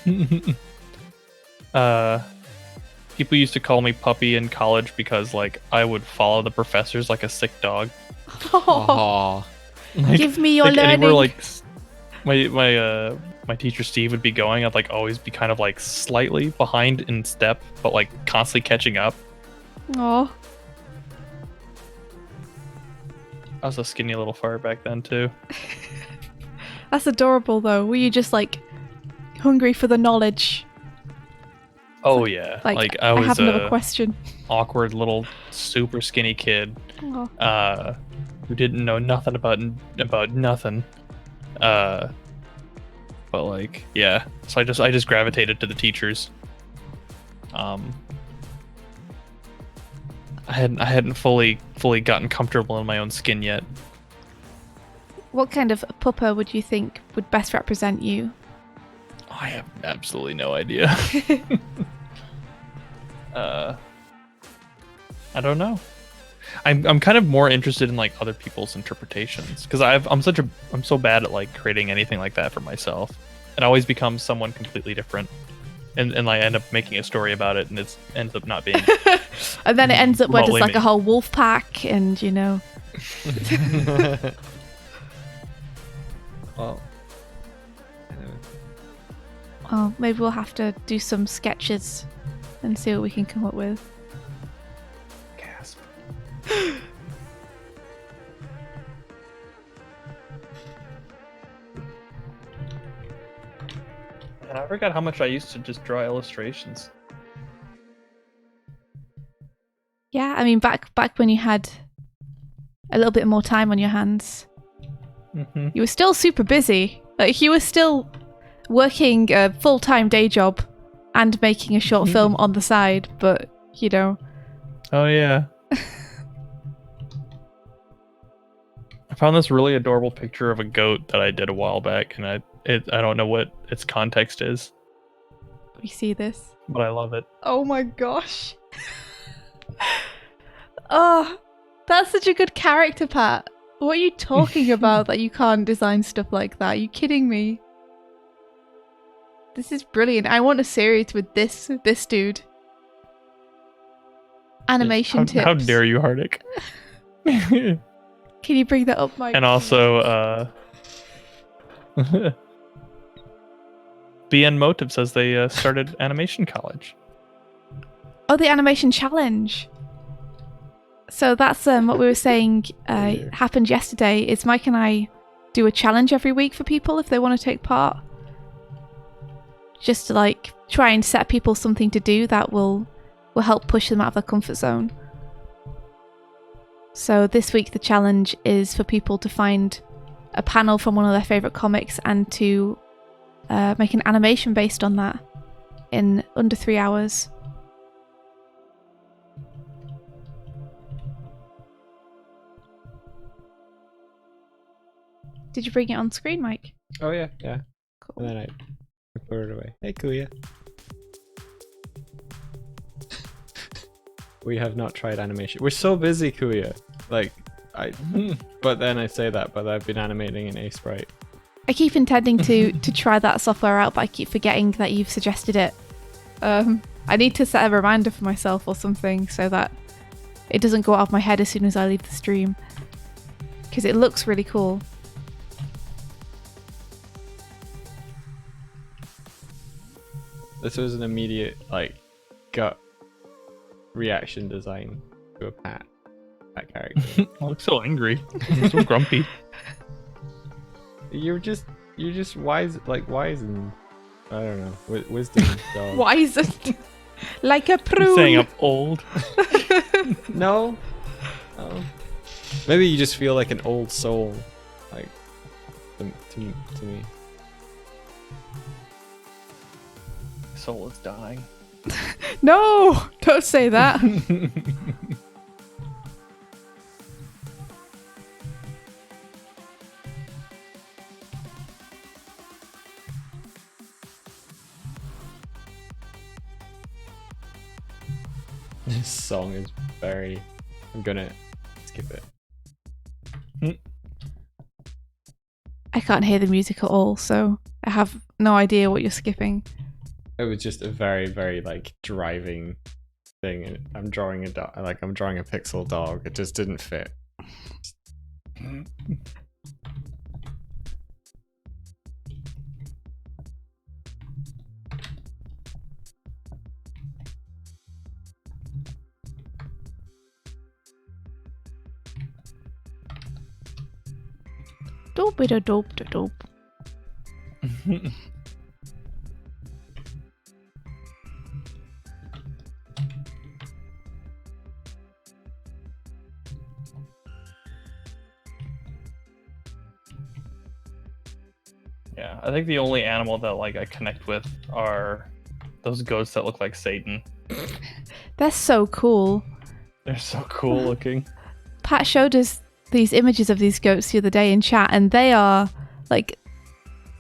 C: People used to call me puppy in college because like I would follow the professors like a sick dog.
A: Aww.
C: Like,
B: give me your
C: like
B: learning.
C: Anywhere like my teacher Steve would be going, I'd like always be kind of like slightly behind in step, but like constantly catching up.
B: Oh.
C: I was a skinny little fart back then too.
B: That's adorable though. Were you just like hungry for the knowledge?
C: Oh yeah, like I was
B: have another question.
C: Awkward little super skinny kid who didn't know nothing about nothing. But like yeah, so I just gravitated to the teachers. I hadn't fully gotten comfortable in my own skin yet.
B: What kind of pupper would you think would best represent you?
C: I have absolutely no idea. I don't know. I'm kind of more interested in like other people's interpretations because I'm so bad at like creating anything like that for myself. It always becomes someone completely different, and I end up making a story about it, and it ends up not being.
B: And then it ends up where there's like a whole wolf pack, and you know.
A: Well.
B: Oh, maybe we'll have to do some sketches and see what we can come up with.
C: Gasp. And I forgot how much I used to just draw illustrations.
B: Yeah, I mean back when you had a little bit more time on your hands, you were still super busy. Like you were still working a full-time day job and making a short film on the side, but you know.
C: Oh yeah. I found this really adorable picture of a goat that I did a while back, and I don't know what its context is.
B: We see this,
C: but I love it.
B: Oh my gosh. Oh, that's such a good character, Pat. What are you talking about that you can't design stuff like that? Are you kidding me? This is brilliant. I want a series with this dude. Animation tips.
C: How dare you, Hardik?
B: Can you bring that up, Mike?
C: And also, BN Motive says they started animation college.
B: Oh, the animation challenge. So that's what we were saying happened yesterday. Is Mike and I do a challenge every week for people if they want to take part. Just to like try and set people something to do that will help push them out of their comfort zone. So this week the challenge is for people to find a panel from one of their favourite comics and to make an animation based on that in under 3 hours. Did you bring it on screen, Mike?
A: Oh yeah.
B: Cool.
A: And then I put it away. Hey, Kuya. We have not tried animation. We're so busy, Kuya. Like, but then I say that, but I've been animating in A-Sprite.
B: I keep intending to try that software out, but I keep forgetting that you've suggested it. I need to set a reminder for myself or something so that it doesn't go out of my head as soon as I leave the stream. Because it looks really cool.
A: This was an immediate, like, gut reaction design to a Pat character.
C: I look so angry. I'm so grumpy.
A: You're just wise, like wise and I don't know, wisdom. Dog.
B: Wizened. Like a prune.
C: I'm saying I'm old.
A: No. Maybe you just feel like an old soul, like to me.
C: Soul is dying.
B: No! Don't say that.
A: This song is very... I'm gonna skip it.
B: I can't hear the music at all, so I have no idea what you're skipping.
A: It was just a very, very like driving thing, and I'm drawing a dog, like I'm drawing a pixel dog. It just didn't fit.
B: Dope.
C: Yeah, I think the only animal that like I connect with are those goats that look like Satan.
B: They're so cool.
C: They're so cool looking.
B: Pat showed us these images of these goats the other day in chat, and they are like,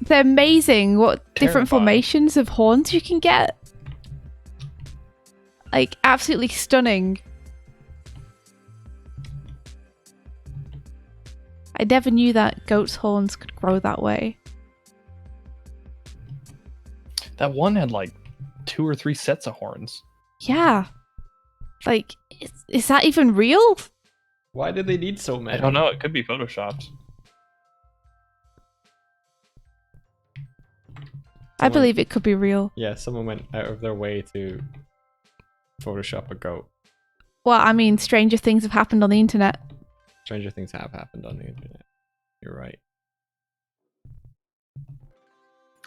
B: they're amazing what different formations of horns you can get. Like, absolutely stunning. I never knew that goats' horns could grow that way.
C: That one had like 2 or 3 sets of horns.
B: Yeah. Like, is that even real?
A: Why did they need so many?
C: I don't know. It could be photoshopped.
B: I believe it could be real.
A: Yeah, someone went out of their way to Photoshop a goat.
B: Well, I mean, stranger things have happened on the internet.
A: Stranger things have happened on the internet. You're right.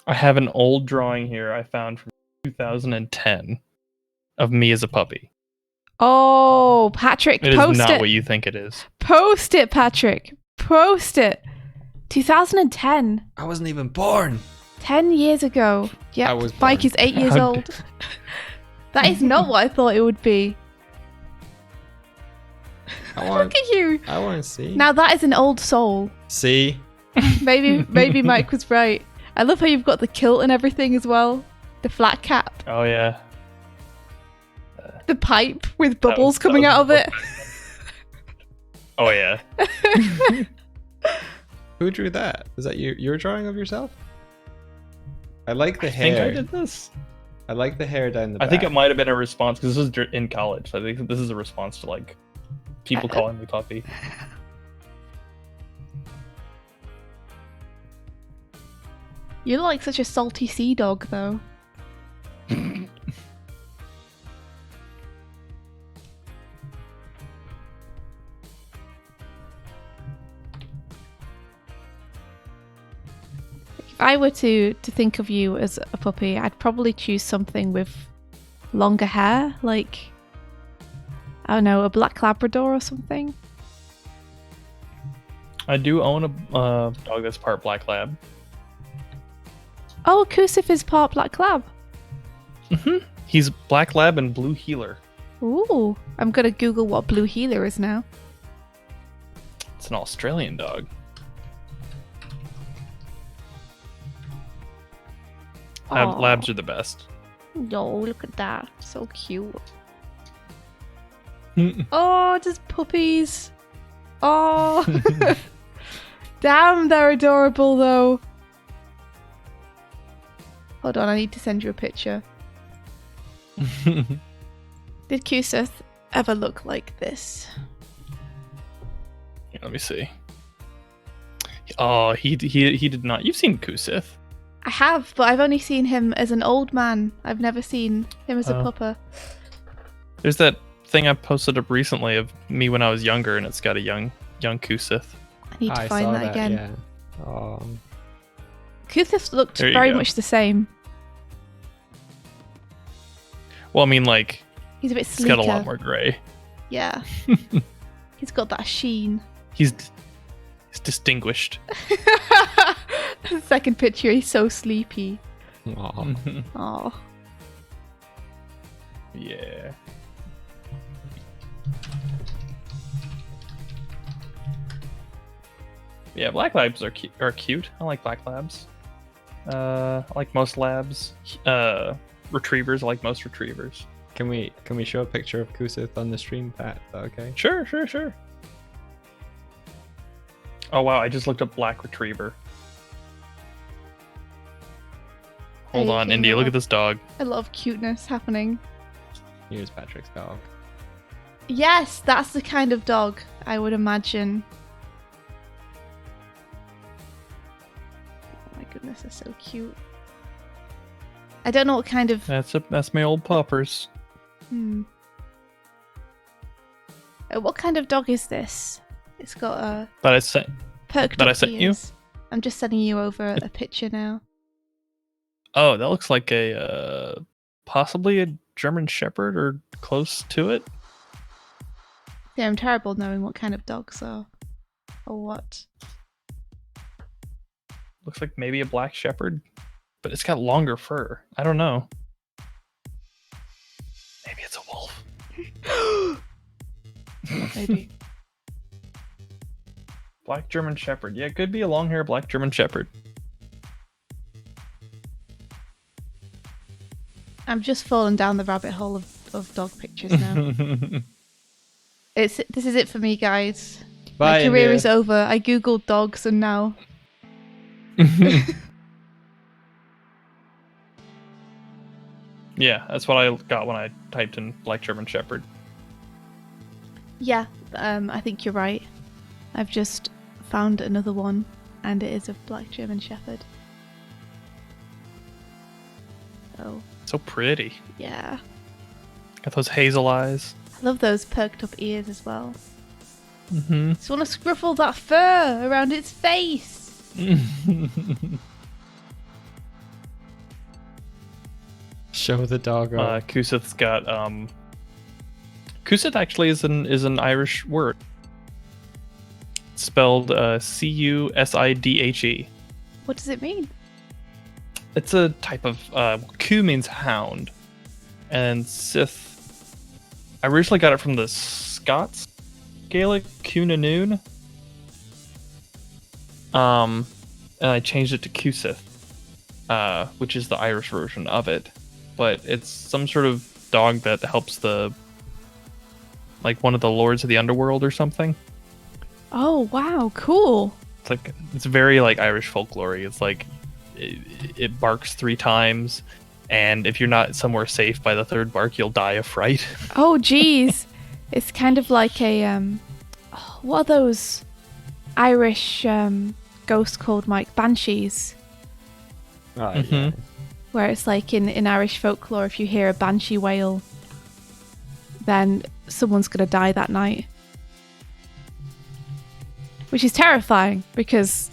C: I have an old drawing here I found from 2010 of me as a puppy.
B: Oh, Patrick,
C: It
B: post
C: is not
B: it.
C: what you think it is.
B: Post it, Patrick. Post it. 2010.
A: I wasn't even born.
B: 10 years ago.
A: I
B: Yep,
A: was
B: Mike
A: born.
B: is 8 years old. That is not what I thought it would be. Look at you.
A: I want to see.
B: Now that is an old soul.
A: See?
B: Maybe Mike was right. I love how you've got the kilt and everything as well. The flat cap.
C: Oh yeah.
B: The pipe with bubbles coming out of it.
C: Oh yeah.
A: Who drew that? Is that your drawing of yourself? I like the
C: I
A: hair.
C: think I did this.
A: I like the hair down the back.
C: I think it might have been a response because this was in college. I think this is a response to like people calling me puppy.
B: You look like such a salty sea dog, though. If I were to think of you as a puppy, I'd probably choose something with longer hair, like, I don't know, a black Labrador or something.
C: I do own a dog that's part black lab.
B: Oh, Kusif is part black lab.
C: Mm-hmm. He's black lab and blue healer.
B: Ooh, I'm gonna Google what blue healer is now.
C: It's an Australian dog. Labs are the best.
B: No, look at that. So cute. Oh, just puppies. Oh. Damn, they're adorable though. Hold on, I need to send you a picture. Did Kusith ever look like this?
C: Let me see. Oh, he did not. You've seen Kusith.
B: I have, but I've only seen him as an old man. I've never seen him as a pupper.
C: There's that thing I posted up recently of me when I was younger, and it's got a young Kusith.
B: I need to find that again.
A: Yeah.
B: Kusith looked very much the same.
C: Well, I mean, like,
B: he's a bit sleeker.
C: He's got a lot more gray.
B: Yeah. He's got that sheen.
C: He's distinguished.
B: The second picture, he's so sleepy.
A: Aww.
B: Aww.
C: Yeah. Yeah, black labs are cute. I like black labs. I like most labs. Retrievers, I like most retrievers.
A: Can we show a picture of Kusith on the stream, Pat? Okay.
C: Sure. Oh wow, I just looked up black retriever. Hold on, India, look at this dog.
B: A lot of cuteness happening.
A: Here's Patrick's dog.
B: Yes, that's the kind of dog I would imagine. Oh my goodness, they're so cute. I don't know what kind of...
C: That's my old puppers.
B: What kind of dog is this? It's got a...
C: That I sent you?
B: I'm just sending you over a picture now.
C: Oh, that looks like a... possibly a German Shepherd or close to it.
B: Yeah, I'm terrible at knowing what kind of dogs are. Or what.
C: Looks like maybe a Black Shepherd. But it's got longer fur. I don't know. Maybe it's a wolf.
B: Maybe.
C: Black German Shepherd. Yeah, it could be a long hair Black German Shepherd.
B: I'm just falling down the rabbit hole of dog pictures now. This is it for me, guys.
A: Bye,
B: my career
A: India.
B: is over. I googled dogs and now...
C: Yeah, that's what I got when I typed in Black German Shepherd.
B: Yeah, I think you're right. I've just found another one, and it is a Black German Shepherd. Oh.
C: So pretty.
B: Yeah.
C: Got those hazel eyes.
B: I love those perked up ears as well.
C: Mm-hmm.
B: Just want to scruffle that fur around its face.
A: Show the dog off.
C: Kusith's got Kusith actually is an Irish word. It's spelled Cusidhe.
B: What does it mean?
C: It's a type of Ku means hound, and Sith. I originally got it from the Scots Gaelic Cunanoon. And I changed it to Kusith, which is the Irish version of it. But it's some sort of dog that helps one of the lords of the underworld or something.
B: Oh wow, cool.
C: It's very like Irish folklore. It's like it barks 3 times, and if you're not somewhere safe by the 3rd bark, you'll die of fright.
B: Oh geez. It's kind of like a what are those Irish ghosts called, Mike? Banshees.
A: Oh, yeah.
B: Where it's like in Irish folklore, if you hear a banshee wail, then someone's gonna die that night. Which is terrifying because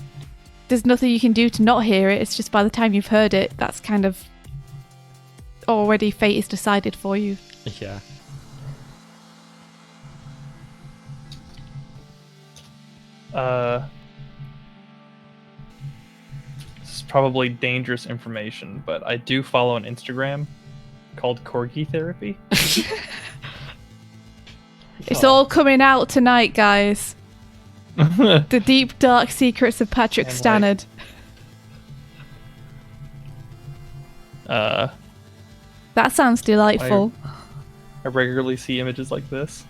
B: there's nothing you can do to not hear it. It's just by the time you've heard it, that's kind of already fate is decided for you.
A: Yeah.
C: This is probably dangerous information, but I do follow an Instagram called Corgi Therapy.
B: It's all coming out tonight, guys. The deep, dark secrets of Patrick Stannard. That sounds delightful.
C: I regularly see images like this.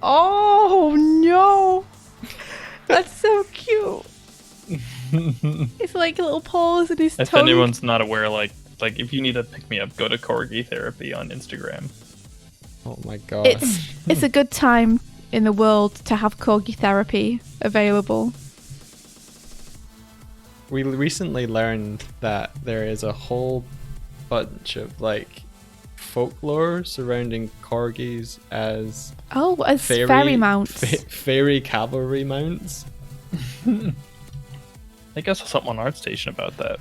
B: Oh no! That's so cute. It's like little paws and his
C: If
B: tongue.
C: anyone's not aware, like if you need to pick me up, go to Corgi Therapy on Instagram.
A: Oh my god.
B: It's a good time in the world to have corgi therapy available.
A: We recently learned that there is a whole bunch of like folklore surrounding corgis as
B: fairy mounts.
A: Fairy cavalry mounts.
C: I guess there's something on ArtStation about that.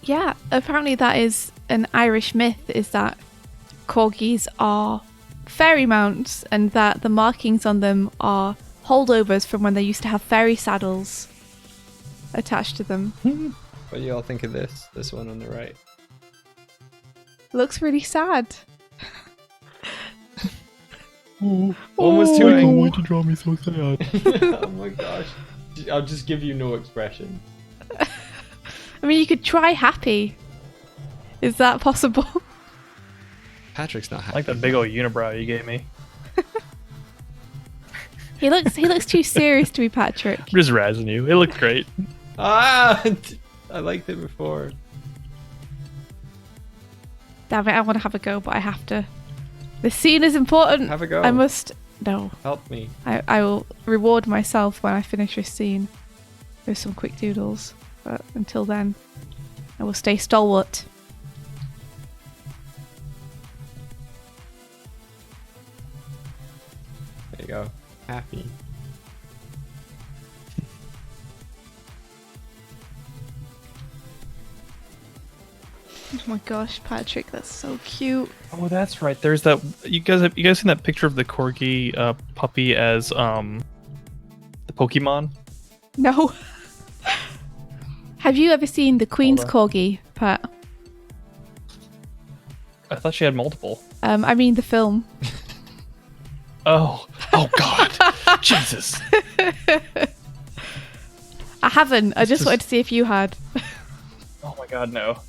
B: Yeah, apparently that is an Irish myth, is that corgis are fairy mounts and that the markings on them are holdovers from when they used to have fairy saddles attached to them.
A: What do you all think of this one on the right?
B: Looks really sad.
A: Almost too.
C: I don't want to draw me so sad.
A: Oh my gosh. I'll just give you no expression.
B: I mean, you could try happy. Is that possible?
A: Patrick's not happy.
C: I like that big old unibrow you gave me.
B: He looks too serious to be Patrick.
C: I'm just razzing you. It looked great.
A: Ah! I liked it before.
B: Damn it, I want to have a go, but I have to. This scene is important.
A: Have a go.
B: I must. No.
A: Help me.
B: I will reward myself when I finish this scene with some quick doodles. But until then, I will stay stalwart.
A: There you go. Happy.
B: Oh my gosh, Patrick, that's so cute.
C: Oh, that's right. There's that. You guys seen that picture of the corgi puppy as the Pokemon?
B: No. Have you ever seen the Queen's Corgi, Pat?
C: I thought she had multiple.
B: I mean the film.
C: Oh God, Jesus!
B: I haven't. I just wanted to see if you had.
C: Oh my God, no.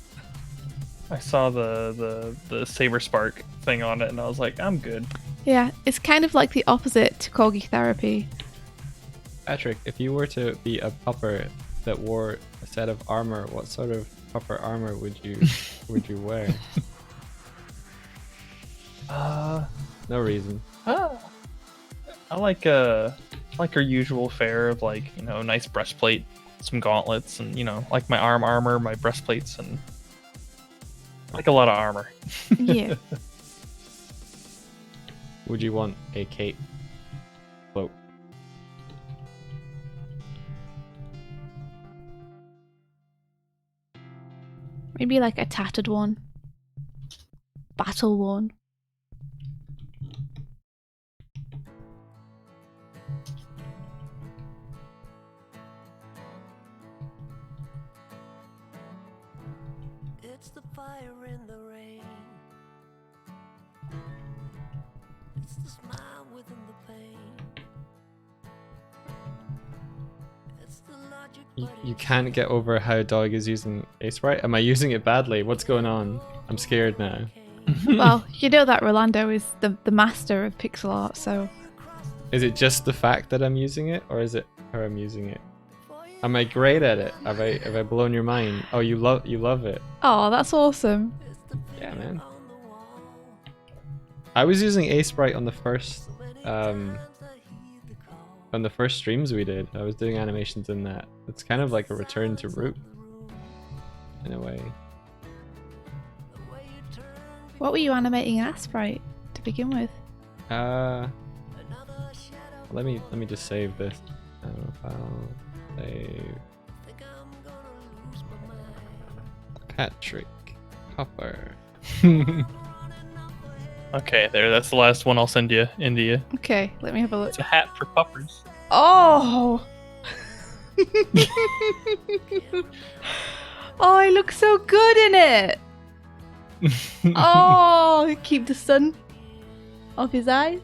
C: I saw the Saber Spark thing on it, and I was like, I'm good.
B: Yeah, it's kind of like the opposite to corgi therapy.
A: Patrick, if you were to be a pupper that wore a set of armor, what sort of pupper armor would you wear? No reason.
C: I like her usual fare of nice breastplate, some gauntlets, and like my arm armor, my breastplates, and like a lot of armor.
B: Yeah.
A: Would you want a cape? Cloak?
B: Maybe like a tattered one. Battle one.
D: It's the fire in the rain. It's the smile within the pain. It's the logic.
A: You can't get over how Doig is using a sprite? Am I using it badly? What's going on? I'm scared now.
B: Well, you know that Rolando is the master of pixel art, so...
A: Is it just the fact that I'm using it, or is it how I'm using it? Am I great at it? Have I blown your mind? Oh, you love it.
B: Oh, that's awesome.
A: Yeah, man. I was using a sprite on the first streams we did. I was doing animations in that. It's kind of like a return to root in a way.
B: What were you animating in Asprite to begin with?
A: Let me just save this. File, save. Patrick. Popper.
C: Okay, there. That's the last one I'll send you, India.
B: Okay, let me have a look.
C: It's a hat for puppers.
B: Oh! Oh, he looks so good in it. Oh, keep the sun off his eyes.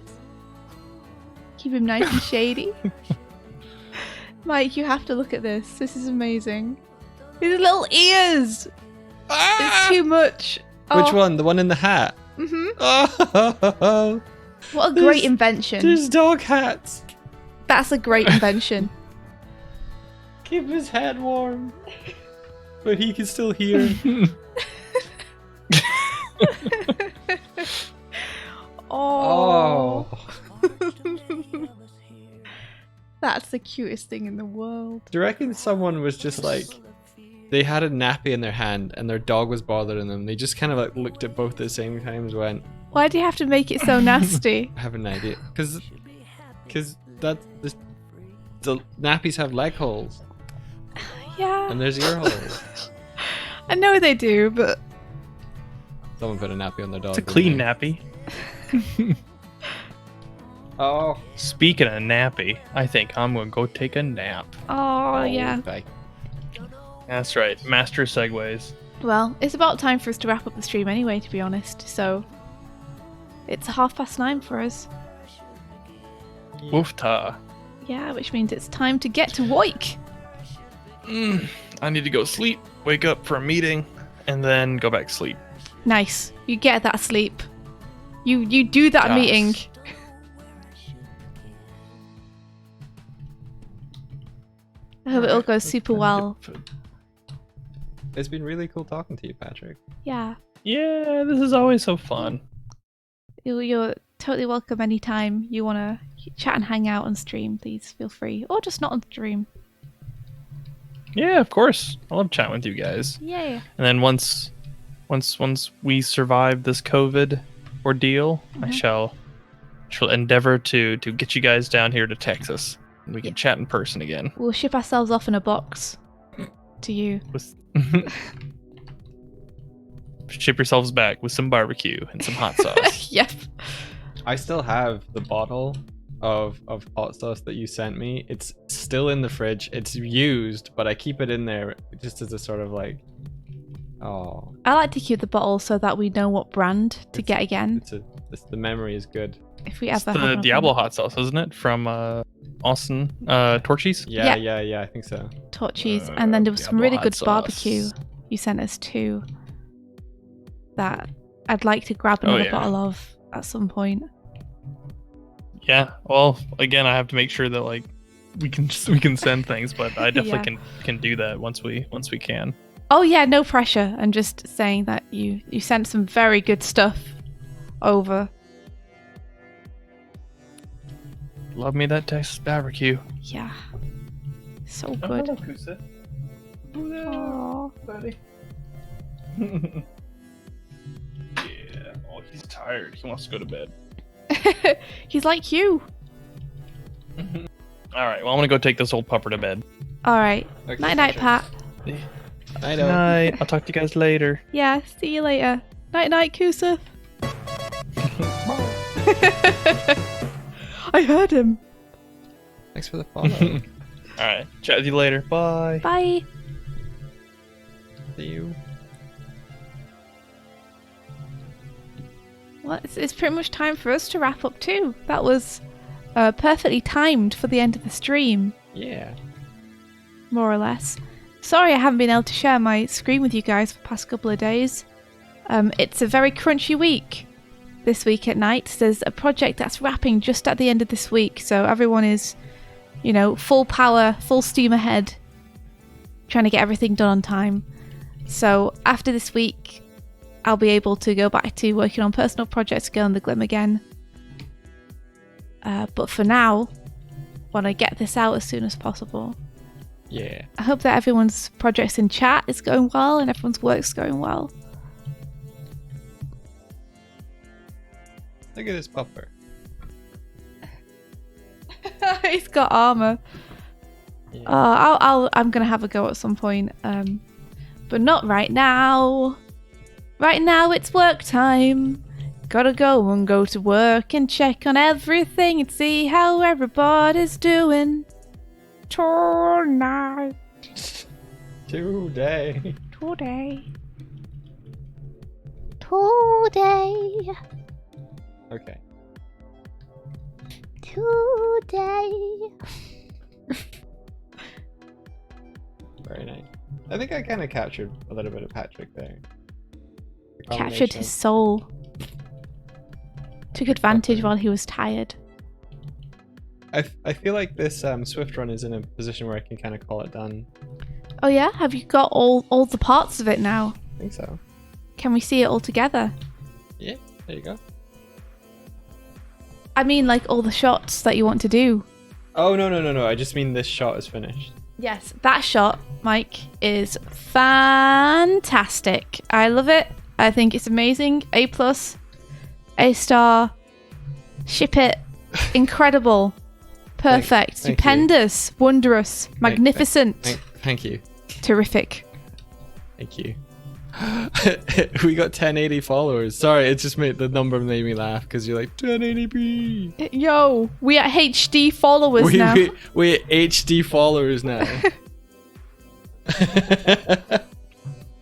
B: Keep him nice and shady. Mike, you have to look at this. This is amazing. His little ears. It's too much.
A: Which one? The one in the hat?
B: Mm-hmm.
A: Oh,
B: What a great invention.
A: there's dog hats.
B: That's a great invention.
A: Keep his head warm. But he can still hear.
B: Oh.
A: Oh.
B: That's the cutest thing in the world.
A: Do you reckon someone was just like, they had a nappy in their hand and their dog was bothering them? They just kind of like looked at both at the same time and went,
B: Why do you have to make it so nasty?
A: I have an idea. Because that's the nappies have leg holes
B: Yeah.
A: and there's ear holes.
B: I know they do, but
A: Someone put a nappy on their dog.
C: It's a
A: didn't
C: clean
A: they?
C: nappy.
A: Oh.
C: Speaking of nappy, I think I'm gonna go take a nap.
B: oh yeah.
A: Bye.
C: That's right, master segues.
B: Well, it's about time for us to wrap up the stream anyway, to be honest. So it's 9:30 for us.
C: Woofta.
B: Yeah, which means it's time to get to Woik.
C: I need to go sleep, wake up for a meeting, and then go back to sleep.
B: Nice. You get that sleep. You do that
C: Yes.
B: meeting. I hope it all goes super well.
A: It's been really cool talking to you, Patrick.
B: Yeah.
C: Yeah, this is always so fun.
B: You're totally welcome anytime you want to chat and hang out on stream. Please feel free. Or just not on stream.
C: Yeah, of course. I love chatting with you guys.
B: Yay.
C: And then once we survive this COVID ordeal, I shall endeavor to get you guys down here to Texas. And we can chat in person again.
B: We'll ship ourselves off in a box to you.
C: With ship yourselves back with some barbecue and some hot sauce.
B: Yep.
A: I still have the bottle of hot sauce that you sent me. It's still in the fridge. It's used, but I keep it in there just as a sort of like, oh.
B: I like to keep the bottle so that we know what brand to get again.
A: The memory is good.
B: If we
C: It's
B: ever have
C: the
B: an
C: Diablo
B: event.
C: hot sauce, isn't it? From Austin Torchies?
A: Yeah,
B: Yeah.
A: yeah, I think so.
B: Torchies, and then there was some
C: Diablo
B: really
C: hot
B: good
C: sauce.
B: barbecue you sent us too. That I'd like to grab another
C: yeah.
B: bottle of at some point.
C: Yeah. Well, again, I have to make sure that like we can send things, but I definitely can do that once we can.
B: Oh yeah, no pressure. I'm just saying that you sent some very good stuff over.
C: Love me that Texas barbecue.
B: Yeah, so good.
C: Kusa.
B: Aw.
C: Buddy. Yeah. Oh, he's tired. He wants to go to bed.
B: He's like you.
C: All right. Well, I'm gonna go take this old pupper to bed.
B: All right.
A: Okay,
B: Night night, Pat.
A: I
C: Good night. I'll talk to you guys later.
B: Yeah. See you later. Night night, Kusuf. I heard him.
A: Thanks for the follow.
C: All right. Chat with you later. Bye.
B: Bye.
A: See you.
B: Well, it's pretty much time for us to wrap up too. That was perfectly timed for the end of the stream,
A: Yeah.
B: more or less. Sorry I haven't been able to share my screen with you guys for the past couple of days. It's a very crunchy week this week at night. There's a project that's wrapping just at the end of this week, so everyone is, full power, full steam ahead, trying to get everything done on time. So after this week, I'll be able to go back to working on personal projects, Girl in the Glim again. But for now, want to get this out as soon as possible.
A: Yeah.
B: I hope that everyone's projects in chat is going well and everyone's work's going well.
A: Look at this pupper.
B: He's got armor. Yeah. I'm gonna have a go at some point. But not right now. Right now it's work time. Gotta go to work and check on everything and see how everybody's doing tonight.
A: Today. Okay.
B: Today.
A: Very nice. I think I kind of captured a little bit of Patrick there.
B: Captured his soul. Took advantage while he was tired.
A: I feel like this Swift run is in a position where I can kind of call it done.
B: Oh yeah? Have you got all the parts of it now?
A: I think so.
B: Can we see it all together?
A: Yeah, there you go.
B: I mean, like all the shots that you want to do.
A: Oh, no. I just mean this shot is finished.
B: Yes, that shot, Mike, is fantastic. I love it. I think it's amazing. A+, A star. Ship it. Incredible. Perfect.
A: Thank
B: Stupendous.
A: you.
B: Wondrous. Magnificent.
A: Thank you.
B: Terrific.
A: Thank you. We got 1080 followers. Sorry, it just made the number made me laugh because you're like 1080p.
B: Yo, we are HD followers now.
A: We HD followers now.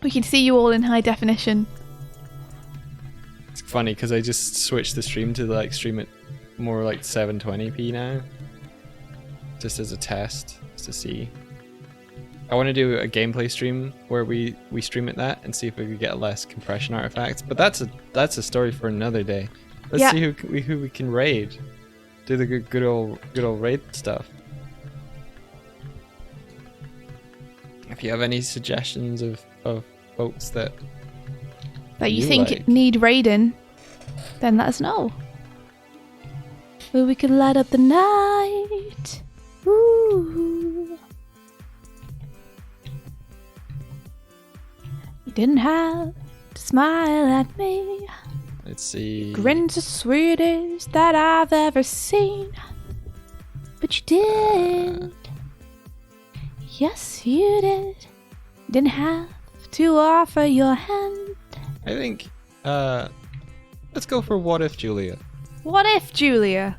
B: We can see you all in high definition.
A: It's funny because I just switched the stream to like stream it more like 720p now, just as a test, just to see. I want to do a gameplay stream where we stream it that and see if we could get less compression artifacts. But that's a story for another day. Let's see who we can raid. Do the good old raid stuff. If you have any suggestions of folks that
B: you think
A: like,
B: need raiding, then let us know. Where we can light up the night. Ooh. You didn't have to smile at me.
A: Let's see.
B: Grin's the sweetest that I've ever seen. But you did. Yes, you did. Didn't have to offer your hand.
A: I think, let's go for What If Julia.
B: What if, Julia?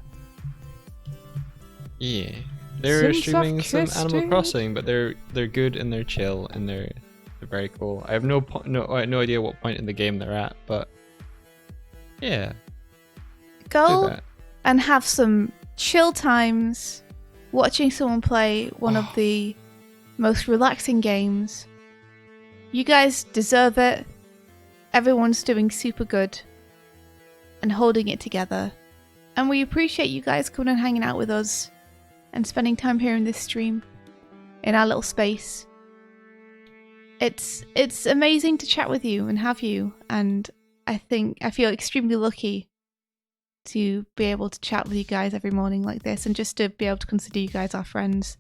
A: Yeah. They're
B: Since
A: streaming
B: I've
A: some
B: kissed
A: Animal
B: it.
A: Crossing, but they're good and they're chill and they're very cool. I have no idea what point in the game they're at, but yeah.
B: Go
A: that.
B: and have some chill times watching someone play one of the most relaxing games. You guys deserve it. Everyone's doing super good and holding it together. And we appreciate you guys coming and hanging out with us and spending time here in this stream, in our little space. It's amazing to chat with you and have you, and I feel extremely lucky to be able to chat with you guys every morning like this and just to be able to consider you guys our friends.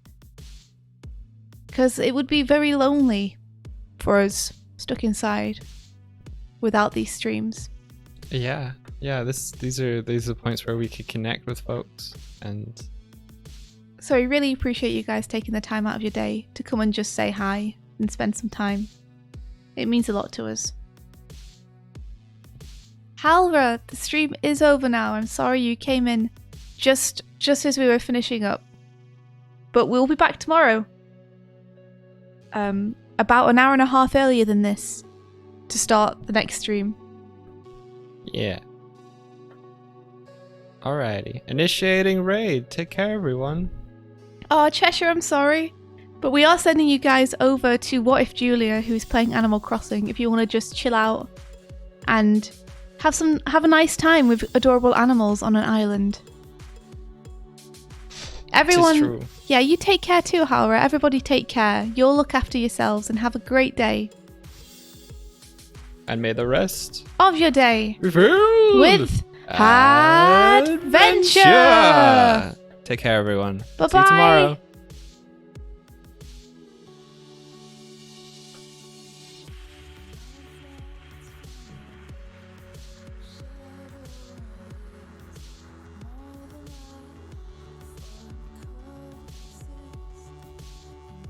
B: Because it would be very lonely for us stuck inside without these streams.
A: Yeah. These are the points where we could connect with folks, and
B: so I really appreciate you guys taking the time out of your day to come and just say hi and spend some time. It means a lot to us. Halra, the stream is over now. I'm sorry you came in just as we were finishing up, but we'll be back tomorrow. About an hour and a half earlier than this to start the next stream.
A: yeah. Alrighty. Initiating raid. Take care, everyone.
B: Oh, Cheshire, I'm sorry. But we are sending you guys over to What If Julia, who's playing Animal Crossing, if you want to just chill out and have a nice time with adorable animals on an island. Everyone,
A: true.
B: Yeah, you take care too, Halra. Everybody take care. You'll look after yourselves and have a great day.
A: And may the rest
B: Of your day
A: be filled
B: with adventure.
A: Take care, everyone.
B: Bye-bye.
A: See you tomorrow.